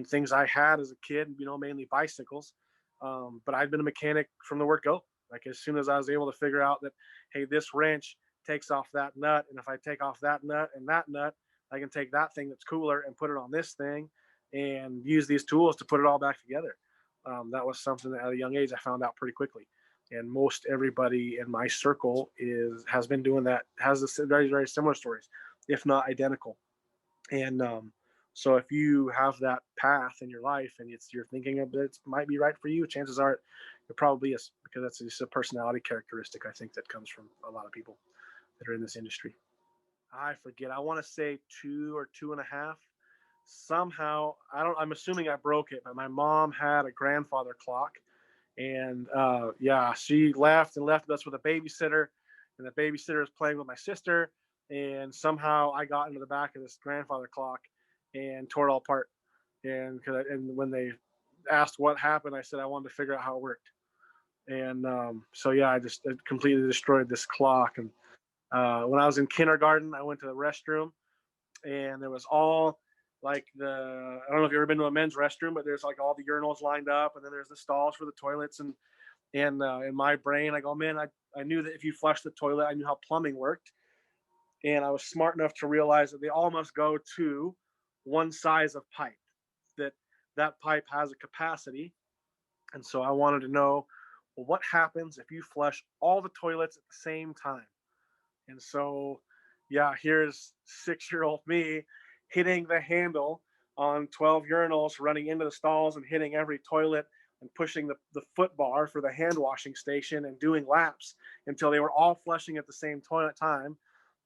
things I had as a kid, mainly bicycles. But I'd been a mechanic from the word go. Like as soon as I was able to figure out that, hey, this wrench takes off that nut, and if I take off that nut and that nut, I can take that thing that's cooler and put it on this thing, and use these tools to put it all back together. That was something that at a young age I found out pretty quickly, and most everybody in my circle has been doing that, has this very very similar stories, if not identical. And so if you have that path in your life and you're thinking of it might be right for you, chances are it probably is, because that's just a personality characteristic I think that comes from a lot of people that are in this industry. I forget. I want to say 2 or 2.5. Somehow, I'm assuming I broke it, but my mom had a grandfather clock, and yeah, she left us with a babysitter, and the babysitter was playing with my sister, and somehow I got into the back of this grandfather clock and tore it all apart. And when they asked what happened, I said I wanted to figure out how it worked. And so yeah, I completely destroyed this clock. And when I was in kindergarten, I went to the restroom, and there was all like I don't know if you've ever been to a men's restroom, but there's like all the urinals lined up, and then there's the stalls for the toilets. And in my brain, I go, man, I knew that if you flush the toilet, I knew how plumbing worked, and I was smart enough to realize that they all must go to one size of pipe. That that pipe has a capacity, and so I wanted to know, well, what happens if you flush all the toilets at the same time? And so, yeah, here's 6-year-old me hitting the handle on 12 urinals, running into the stalls and hitting every toilet and pushing the foot bar for the hand washing station and doing laps until they were all flushing at the same toilet time.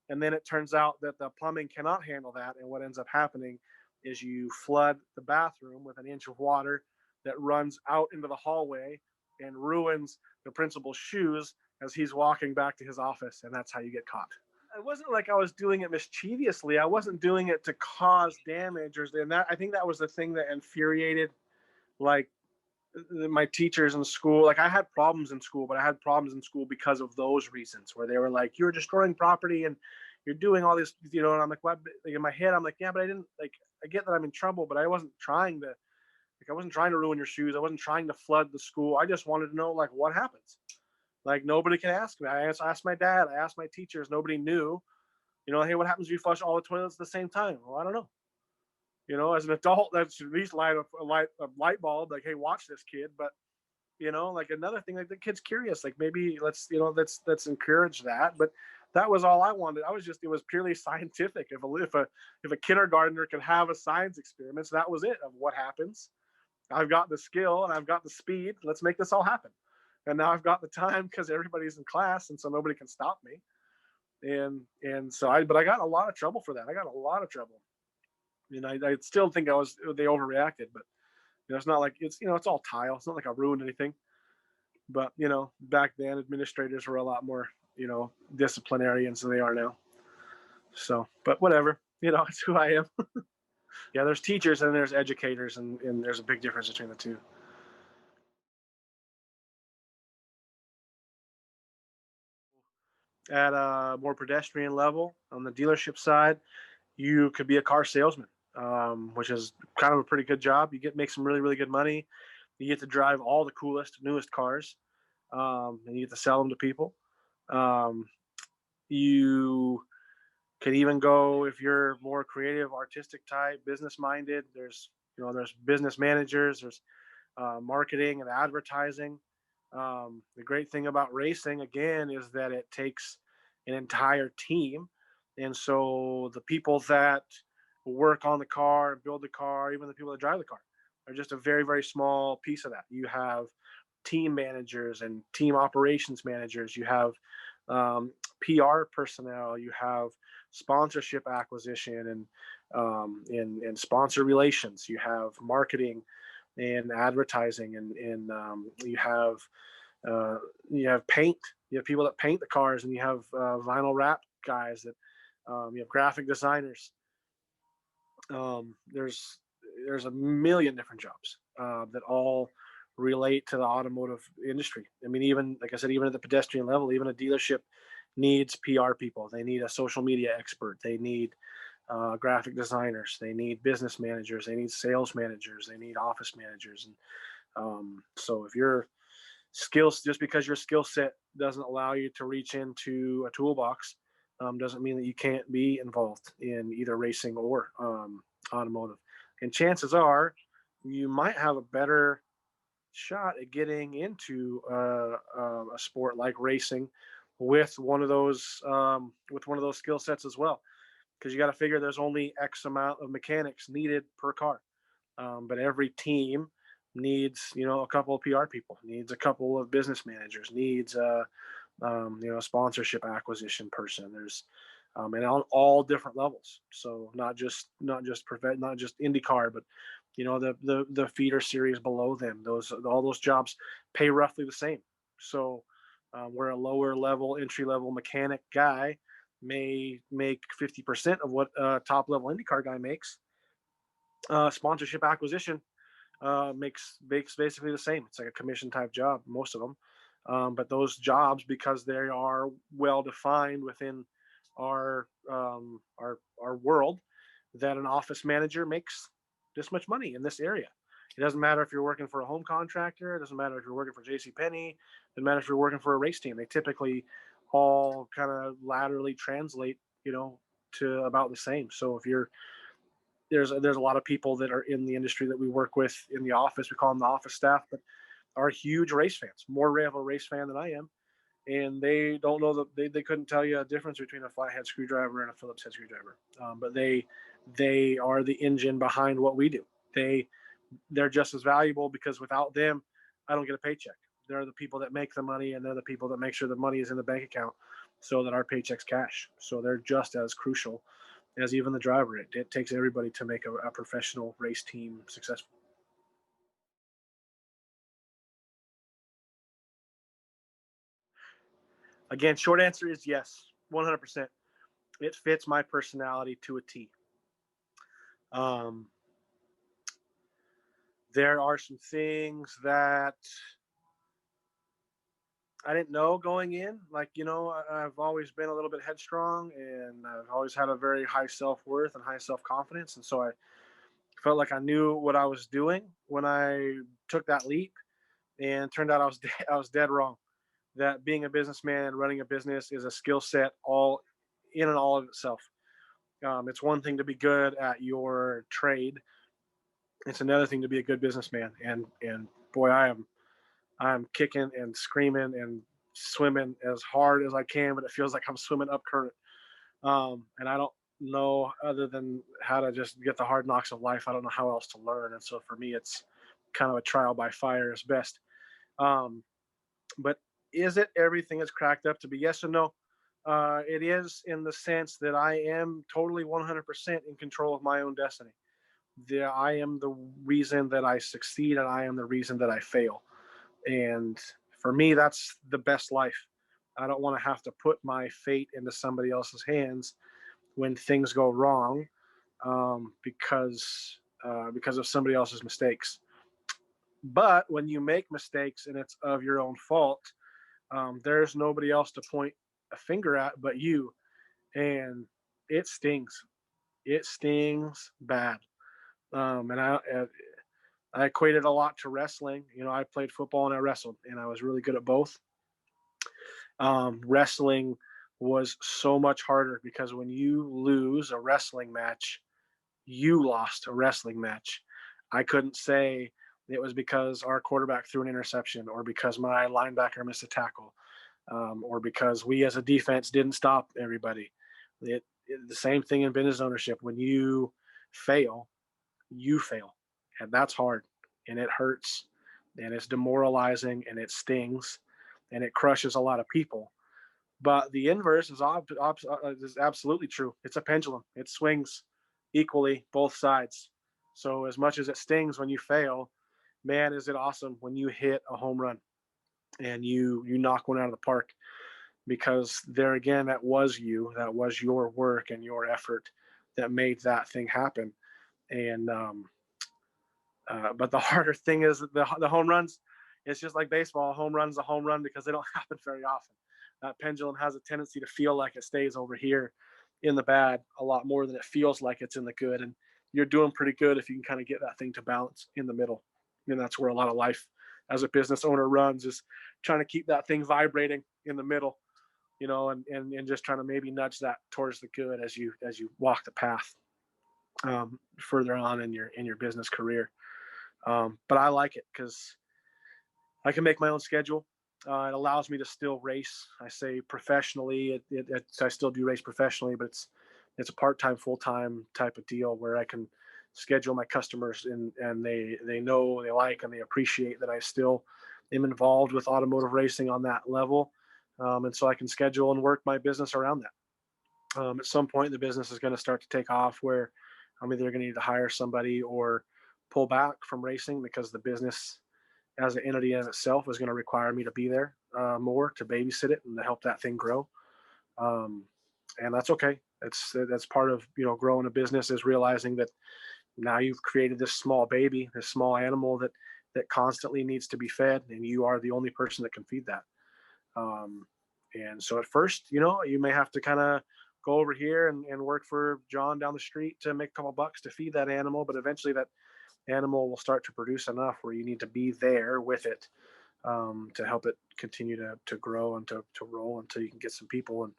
And then it turns out that the plumbing cannot handle that. And what ends up happening is you flood the bathroom with an inch of water that runs out into the hallway and ruins the principal's shoes as he's walking back to his office. And that's how you get caught. It wasn't like I was doing it mischievously. I wasn't doing it to cause damage, and that, I think that was the thing that infuriated, like, my teachers in school. Like, I had problems in school, but I had problems in school because of those reasons, where they were like, you're destroying property and you're doing all this, and I'm like, what? Like, in my head, I'm like, yeah, but I didn't, like, I get that I'm in trouble, but I wasn't trying to, like, I wasn't trying to ruin your shoes. I wasn't trying to flood the school. I just wanted to know, like, what happens. Like, nobody can ask me. I asked my dad. I asked my teachers. Nobody knew. Hey, what happens if you flush all the toilets at the same time? Well, I don't know. As an adult, that's at least light a light bulb. Like, hey, watch this, kid. But like, another thing, like, the kid's curious. Like, maybe let's encourage that. But that was all I wanted. It was purely scientific. If a kindergartner could have a science experiment, so that was it, of what happens. I've got the skill and I've got the speed. Let's make this all happen. And now I've got the time because everybody's in class, and so nobody can stop me. But I got a lot of trouble for that. I got a lot of trouble. I still think they overreacted, but it's not like it's all tile. It's not like I ruined anything. But back then administrators were a lot more disciplinarians than they are now. So, but whatever. It's who I am. Yeah, there's teachers and there's educators, and there's a big difference between the two. At a more pedestrian level on the dealership side, you could be a car salesman, which is kind of a pretty good job. You make some really, really good money. You get to drive all the coolest, newest cars, and you get to sell them to people. Um, you could even go, if you're more creative, artistic type, business minded. There's business managers. There's marketing and advertising. The great thing about racing, again, is that it takes an entire team. And so the people that work on the car and build the car, even the people that drive the car, are just a very, very small piece of that. You have team managers and team operations managers. You have PR personnel. You have sponsorship acquisition and sponsor relations. You have marketing and advertising, and you have paint. You have people that paint the cars, and you have vinyl wrap guys that you have graphic designers. There's a million different jobs that all relate to the automotive industry. I mean, even like I said, even at the pedestrian level, even a dealership needs PR people. They need a social media expert. They need graphic designers. They need business managers. They need sales managers. They need office managers. And so if your skills, just because your skill set doesn't allow you to reach into a toolbox, doesn't mean that you can't be involved in either racing or automotive. And chances are you might have a better shot at getting into a sport like racing with one of those skill sets as well, because you got to figure there's only X amount of mechanics needed per car, but every team needs a couple of PR people, needs a couple of business managers, needs a sponsorship acquisition person. There's and on all different levels. So not just IndyCar, but the feeder series below them. All those jobs pay roughly the same. So where a lower level, entry level mechanic guy may make 50% of what a top level IndyCar guy makes, sponsorship acquisition makes basically the same. It's like a commission type job, most of them. But those jobs, because they are well defined within our world, that an office manager makes this much money in this area. It doesn't matter if you're working for a home contractor. It doesn't matter if you're working for JCPenney. It doesn't matter if you're working for a race team. They typically all kind of laterally translate, to about the same. So if you're there's a lot of people that are in the industry that we work with in the office. We call them the office staff, but are huge race fans, more of a race fan than I am. And they don't know they couldn't tell you a difference between a flathead screwdriver and a Phillips head screwdriver. But they are the engine behind what we do. They're just as valuable because without them, I don't get a paycheck. They're the people that make the money, and they're the people that make sure the money is in the bank account so that our paychecks cash. So they're just as crucial as even the driver. It takes everybody to make a professional race team successful. Again, short answer is yes, 100%. It fits my personality to a T. Um, there are some things that I didn't know going in. Like, I've always been a little bit headstrong, and I've always had a very high self-worth and high self-confidence. And so I felt like I knew what I was doing when I took that leap, and turned out I was dead wrong. That being a businessman and running a business is a skill set all in and all of itself. It's one thing to be good at your trade. It's another thing to be a good businessman. And boy, I'm kicking and screaming and swimming as hard as I can, but it feels like I'm swimming up current. And I don't know, other than how to just get the hard knocks of life, I don't know how else to learn. And so for me, it's kind of a trial by fire is best. Um, but is it everything it's cracked up to be? Yes and no. It is, in the sense that I am totally 100% in control of my own destiny. I am the reason that I succeed, and I am the reason that I fail. And for me, that's the best life. I don't want to have to put my fate into somebody else's hands when things go wrong, because of somebody else's mistakes. But when you make mistakes and it's of your own fault, there's nobody else to point a finger at but you, and it stings. It stings bad. And I equated a lot to wrestling. I played football and I wrestled, and I was really good at both. Wrestling was so much harder because when you lose a wrestling match, you lost a wrestling match. I couldn't say it was because our quarterback threw an interception, or because my linebacker missed a tackle, or because we as a defense didn't stop everybody. The same thing in business ownership. When you fail, you fail. And that's hard, and it hurts, and it's demoralizing, and it stings, and it crushes a lot of people. But the inverse is absolutely true. It's a pendulum. It swings equally both sides. So as much as it stings when you fail, man, is it awesome when you hit a home run and you knock one out of the park. Because there again, that was your work and your effort that made that thing happen. And but the harder thing is the home runs. It's just like baseball. A home run's a home run because they don't happen very often. That pendulum has a tendency to feel like it stays over here in the bad a lot more than it feels like it's in the good. And you're doing pretty good if you can kind of get that thing to balance in the middle. And that's where a lot of life as a business owner runs, is trying to keep that thing vibrating in the middle, and just trying to maybe nudge that towards the good as you walk the path further on in your business career. But I like it because I can make my own schedule. It allows me to still race. I say professionally. I still do race professionally, but it's a part-time, full-time type of deal where I can schedule my customers, and they know, they like, and they appreciate that I still am involved with automotive racing on that level. And so I can schedule and work my business around that. At some point, the business is going to start to take off where I'm either going to need to hire somebody or pull back from racing, because the business as an entity as itself is going to require me to be there more to babysit it and to help that thing grow. And that's okay. That's part of growing a business, is realizing that now you've created this small baby, this small animal that constantly needs to be fed, and you are the only person that can feed that. And so at first, you may have to kind of go over here and work for John down the street to make a couple bucks to feed that animal. But eventually that animal will start to produce enough where you need to be there with it, to help it continue to grow and to roll until you can get some people. And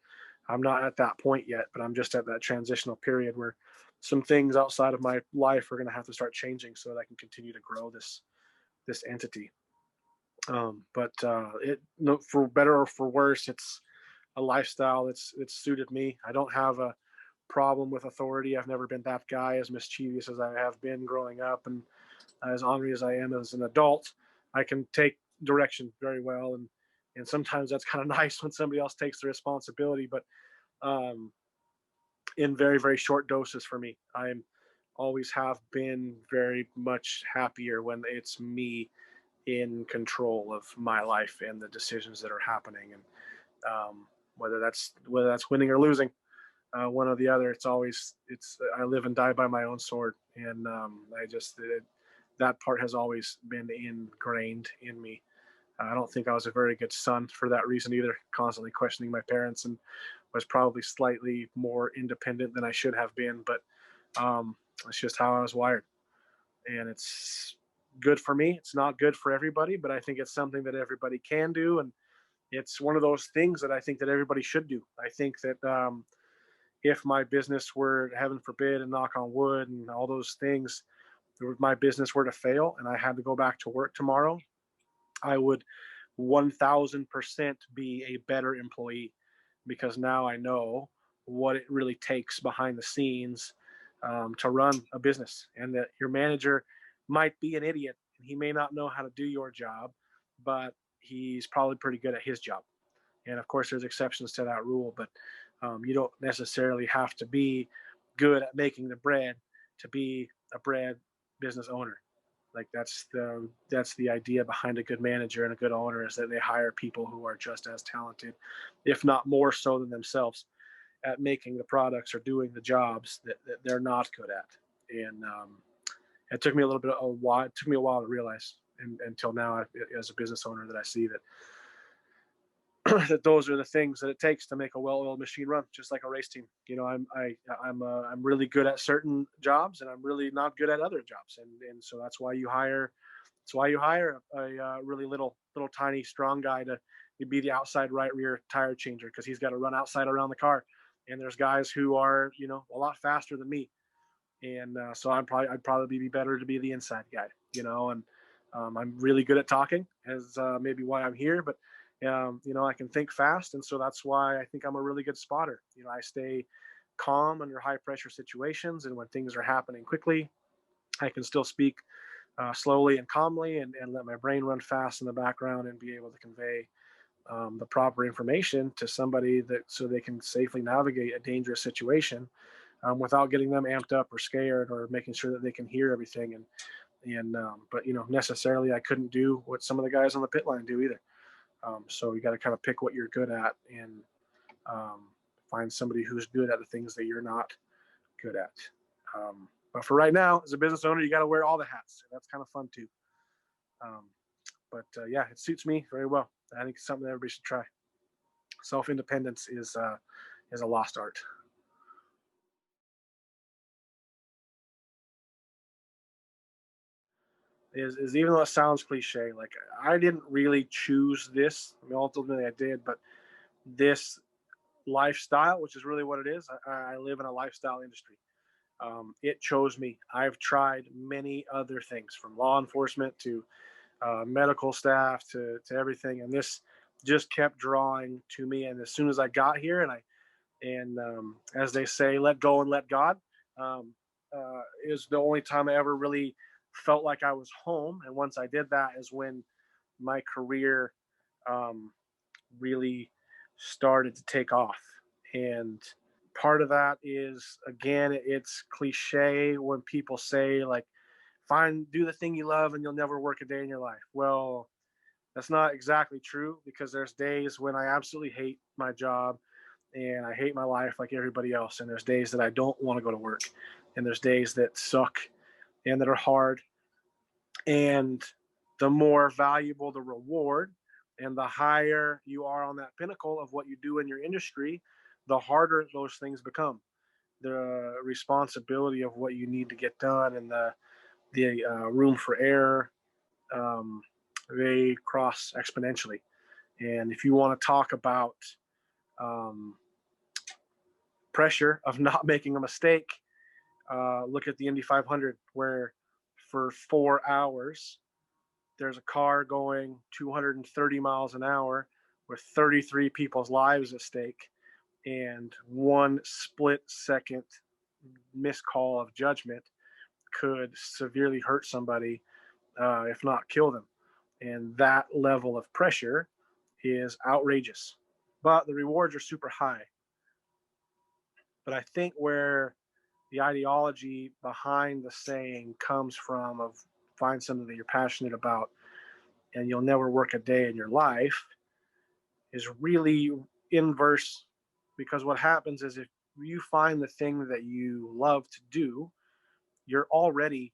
I'm not at that point yet, but I'm just at that transitional period where some things outside of my life are going to have to start changing so that I can continue to grow this entity. But it, no, for better or for worse, it's a lifestyle it's suited me. I don't have a problem with authority. I've never been that guy, as mischievous as I have been growing up and as ornery as I am as an adult. I can take direction very well, and sometimes that's kind of nice when somebody else takes the responsibility. But um, in very very short doses for me, I'm always have been very much happier when it's me in control of my life and the decisions that are happening. And whether that's winning or losing, one or the other, it's I live and die by my own sword. And that part has always been ingrained in me. I don't think I was a very good son for that reason either, constantly questioning my parents, and was probably slightly more independent than I should have been. But it's just how I was wired, and it's good for me. It's not good for everybody, but I think it's something that everybody can do, and it's one of those things that I think that everybody should do. I think that if my business were, heaven forbid, and knock on wood and all those things, if my business were to fail and I had to go back to work tomorrow, I would 1000% be a better employee, because now I know what it really takes behind the scenes, to run a business, and that your manager might be an idiot. He may not know how to do your job, but he's probably pretty good at his job. And of course, there's exceptions to that rule, but you don't necessarily have to be good at making the bread to be a bread business owner. Like that's the idea behind a good manager and a good owner, is that they hire people who are just as talented, if not more so than themselves, at making the products or doing the jobs that they're not good at. And it took me a while to realize, and until now, as a business owner, that I see that that those are the things that it takes to make a well-oiled machine run, just like a race team. I'm really good at certain jobs, and I'm really not good at other jobs, and so that's why you hire a really little tiny strong guy to be the outside right rear tire changer, because he's got to run outside around the car, and there's guys who are a lot faster than me, and so I'd probably be better to be the inside guy, and I'm really good at talking, as maybe why I'm here, but I can think fast, and so that's why I think I'm a really good spotter. I stay calm under high pressure situations, and when things are happening quickly, I can still speak slowly and calmly, and let my brain run fast in the background and be able to convey the proper information to somebody, so they can safely navigate a dangerous situation without getting them amped up or scared, or making sure that they can hear everything. But necessarily I couldn't do what some of the guys on the pit line do either. So you got to kind of pick what you're good at, and um, find somebody who's good at the things that you're not good at. But for right now, as a business owner, you got to wear all the hats. That's kind of fun too. Um, but yeah, it suits me very well. I think it's something that everybody should try. Self-independence is a lost art. Is even though it sounds cliche, like I didn't really choose this. I mean, ultimately I did, but this lifestyle, which is really what it is, I live in a lifestyle industry. It chose me. I've tried many other things, from law enforcement to medical staff to everything, and this just kept drawing to me. And as soon as I got here, and as they say, let go and let God, um, is the only time I ever really felt like I was home. And once I did that, is when my career um, really started to take off. And part of that is, again, it's cliche when people say, like, do the thing you love and you'll never work a day in your life. Well, that's not exactly true, because there's days when I absolutely hate my job and I hate my life like everybody else. And there's days that I don't want to go to work, and there's days that suck and that are hard. And the more valuable the reward, and the higher you are on that pinnacle of what you do in your industry, the harder those things become. The responsibility of what you need to get done and the room for error, um, they cross exponentially. And if you want to talk about um, pressure of not making a mistake, look at the Indy 500, where for 4 hours there's a car going 230 miles an hour with 33 people's lives at stake, and one split second miscall of judgment could severely hurt somebody, if not kill them. And that level of pressure is outrageous, but the rewards are super high. But I think where the ideology behind the saying comes from of find something that you're passionate about and you'll never work a day in your life is really inverse, because what happens is if you find the thing that you love to do, you're already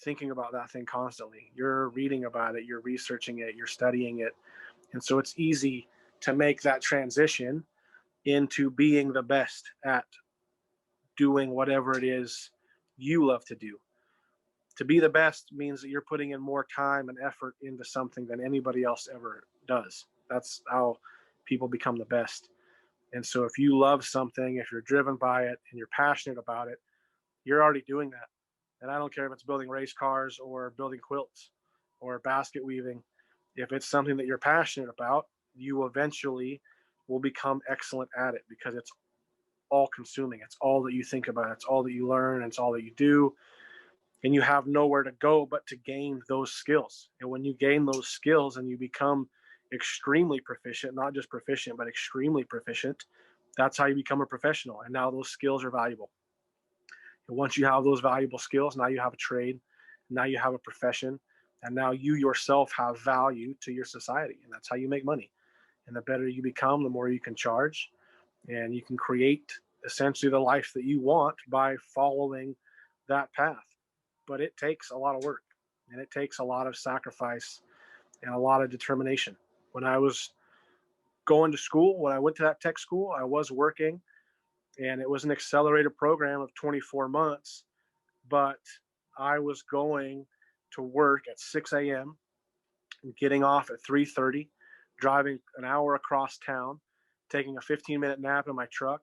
thinking about that thing constantly. You're reading about it, you're researching it, you're studying it. And so it's easy to make that transition into being the best at doing whatever it is you love to do. To be the best means that you're putting in more time and effort into something than anybody else ever does. That's how people become the best. And so if you love something, if you're driven by it and you're passionate about it, you're already doing that. And I don't care if it's building race cars or building quilts or basket weaving. If it's something that you're passionate about, you eventually will become excellent at it because it's all consuming. It's all that you think about. It's all that you learn. It's all that you do. And you have nowhere to go but to gain those skills. And when you gain those skills and you become extremely proficient, not just proficient, but extremely proficient, that's how you become a professional. And now those skills are valuable. And once you have those valuable skills, now you have a trade, now you have a profession, and now you yourself have value to your society. And that's how you make money. And the better you become, the more you can charge, and you can create essentially the life that you want by following that path. But it takes a lot of work and it takes a lot of sacrifice and a lot of determination. When I was going to school, when I went to that tech school, I was working, and it was an accelerated program of 24 months, but I was going to work at 6 a.m. and getting off at 3:30, driving an hour across town, taking a 15-minute nap in my truck,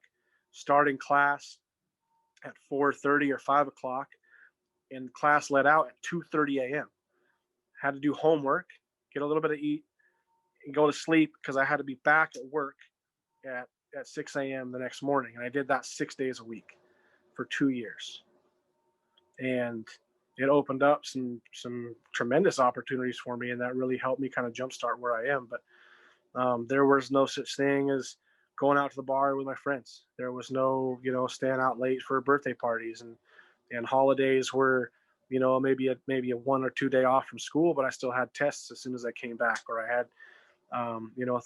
starting class at 4:30 or 5 o'clock, and class let out at 2:30 a.m. Had to do homework, get a little bit of eat, and go to sleep because I had to be back at work at, at 6 a.m. the next morning. And I did that 6 days a week for 2 years. And it opened up some tremendous opportunities for me, and that really helped me kind of jumpstart where I am. But there was no such thing as going out to the bar with my friends. There was no, staying out late for birthday parties and holidays were, maybe a 1 or 2 day off from school, but I still had tests as soon as I came back, or I had,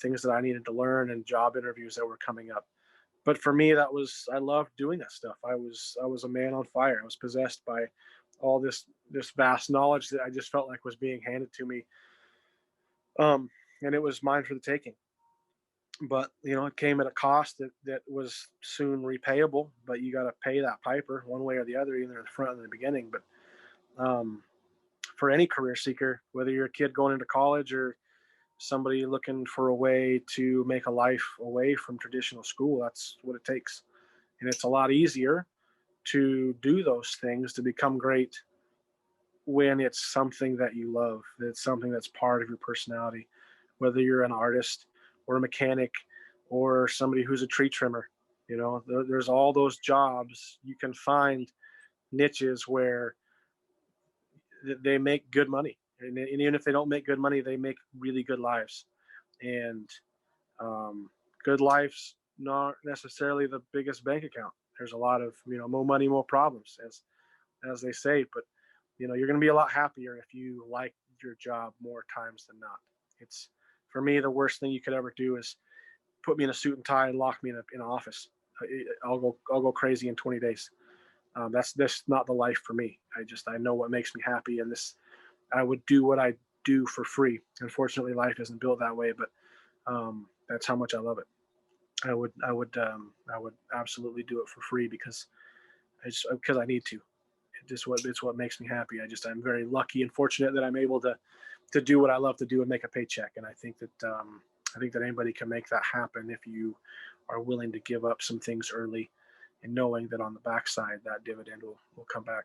things that I needed to learn and job interviews that were coming up. But for me, I loved doing that stuff. I was a man on fire. I was possessed by all this vast knowledge that I just felt like was being handed to me. And it was mine for the taking. But it came at a cost that was soon repayable. But you got to pay that piper one way or the other, either in the front or in the beginning. But for any career seeker, whether you're a kid going into college or somebody looking for a way to make a life away from traditional school, that's what it takes. And it's a lot easier to do those things, to become great, when it's something that you love, that it's something that's part of your personality, whether you're an artist or a mechanic or somebody who's a tree trimmer. There's all those jobs. You can find niches where they make good money. And even if they don't make good money, they make really good lives. And good life's not necessarily the biggest bank account. There's a lot of, more money, more problems, as they say. But you're going to be a lot happier if you like your job more times than not. It's, for me, the worst thing you could ever do is put me in a suit and tie and lock me in an office. I'll go crazy in 20 days. That's not the life for me. I know what makes me happy, and I would do what I do for free. Unfortunately, life isn't built that way, but that's how much I love it. I would absolutely do it for free because I need to. It's what makes me happy. I'm very lucky and fortunate that I'm able to do what I love to do and make a paycheck. And I think that anybody can make that happen if you are willing to give up some things early, and knowing that on the backside that dividend will come back.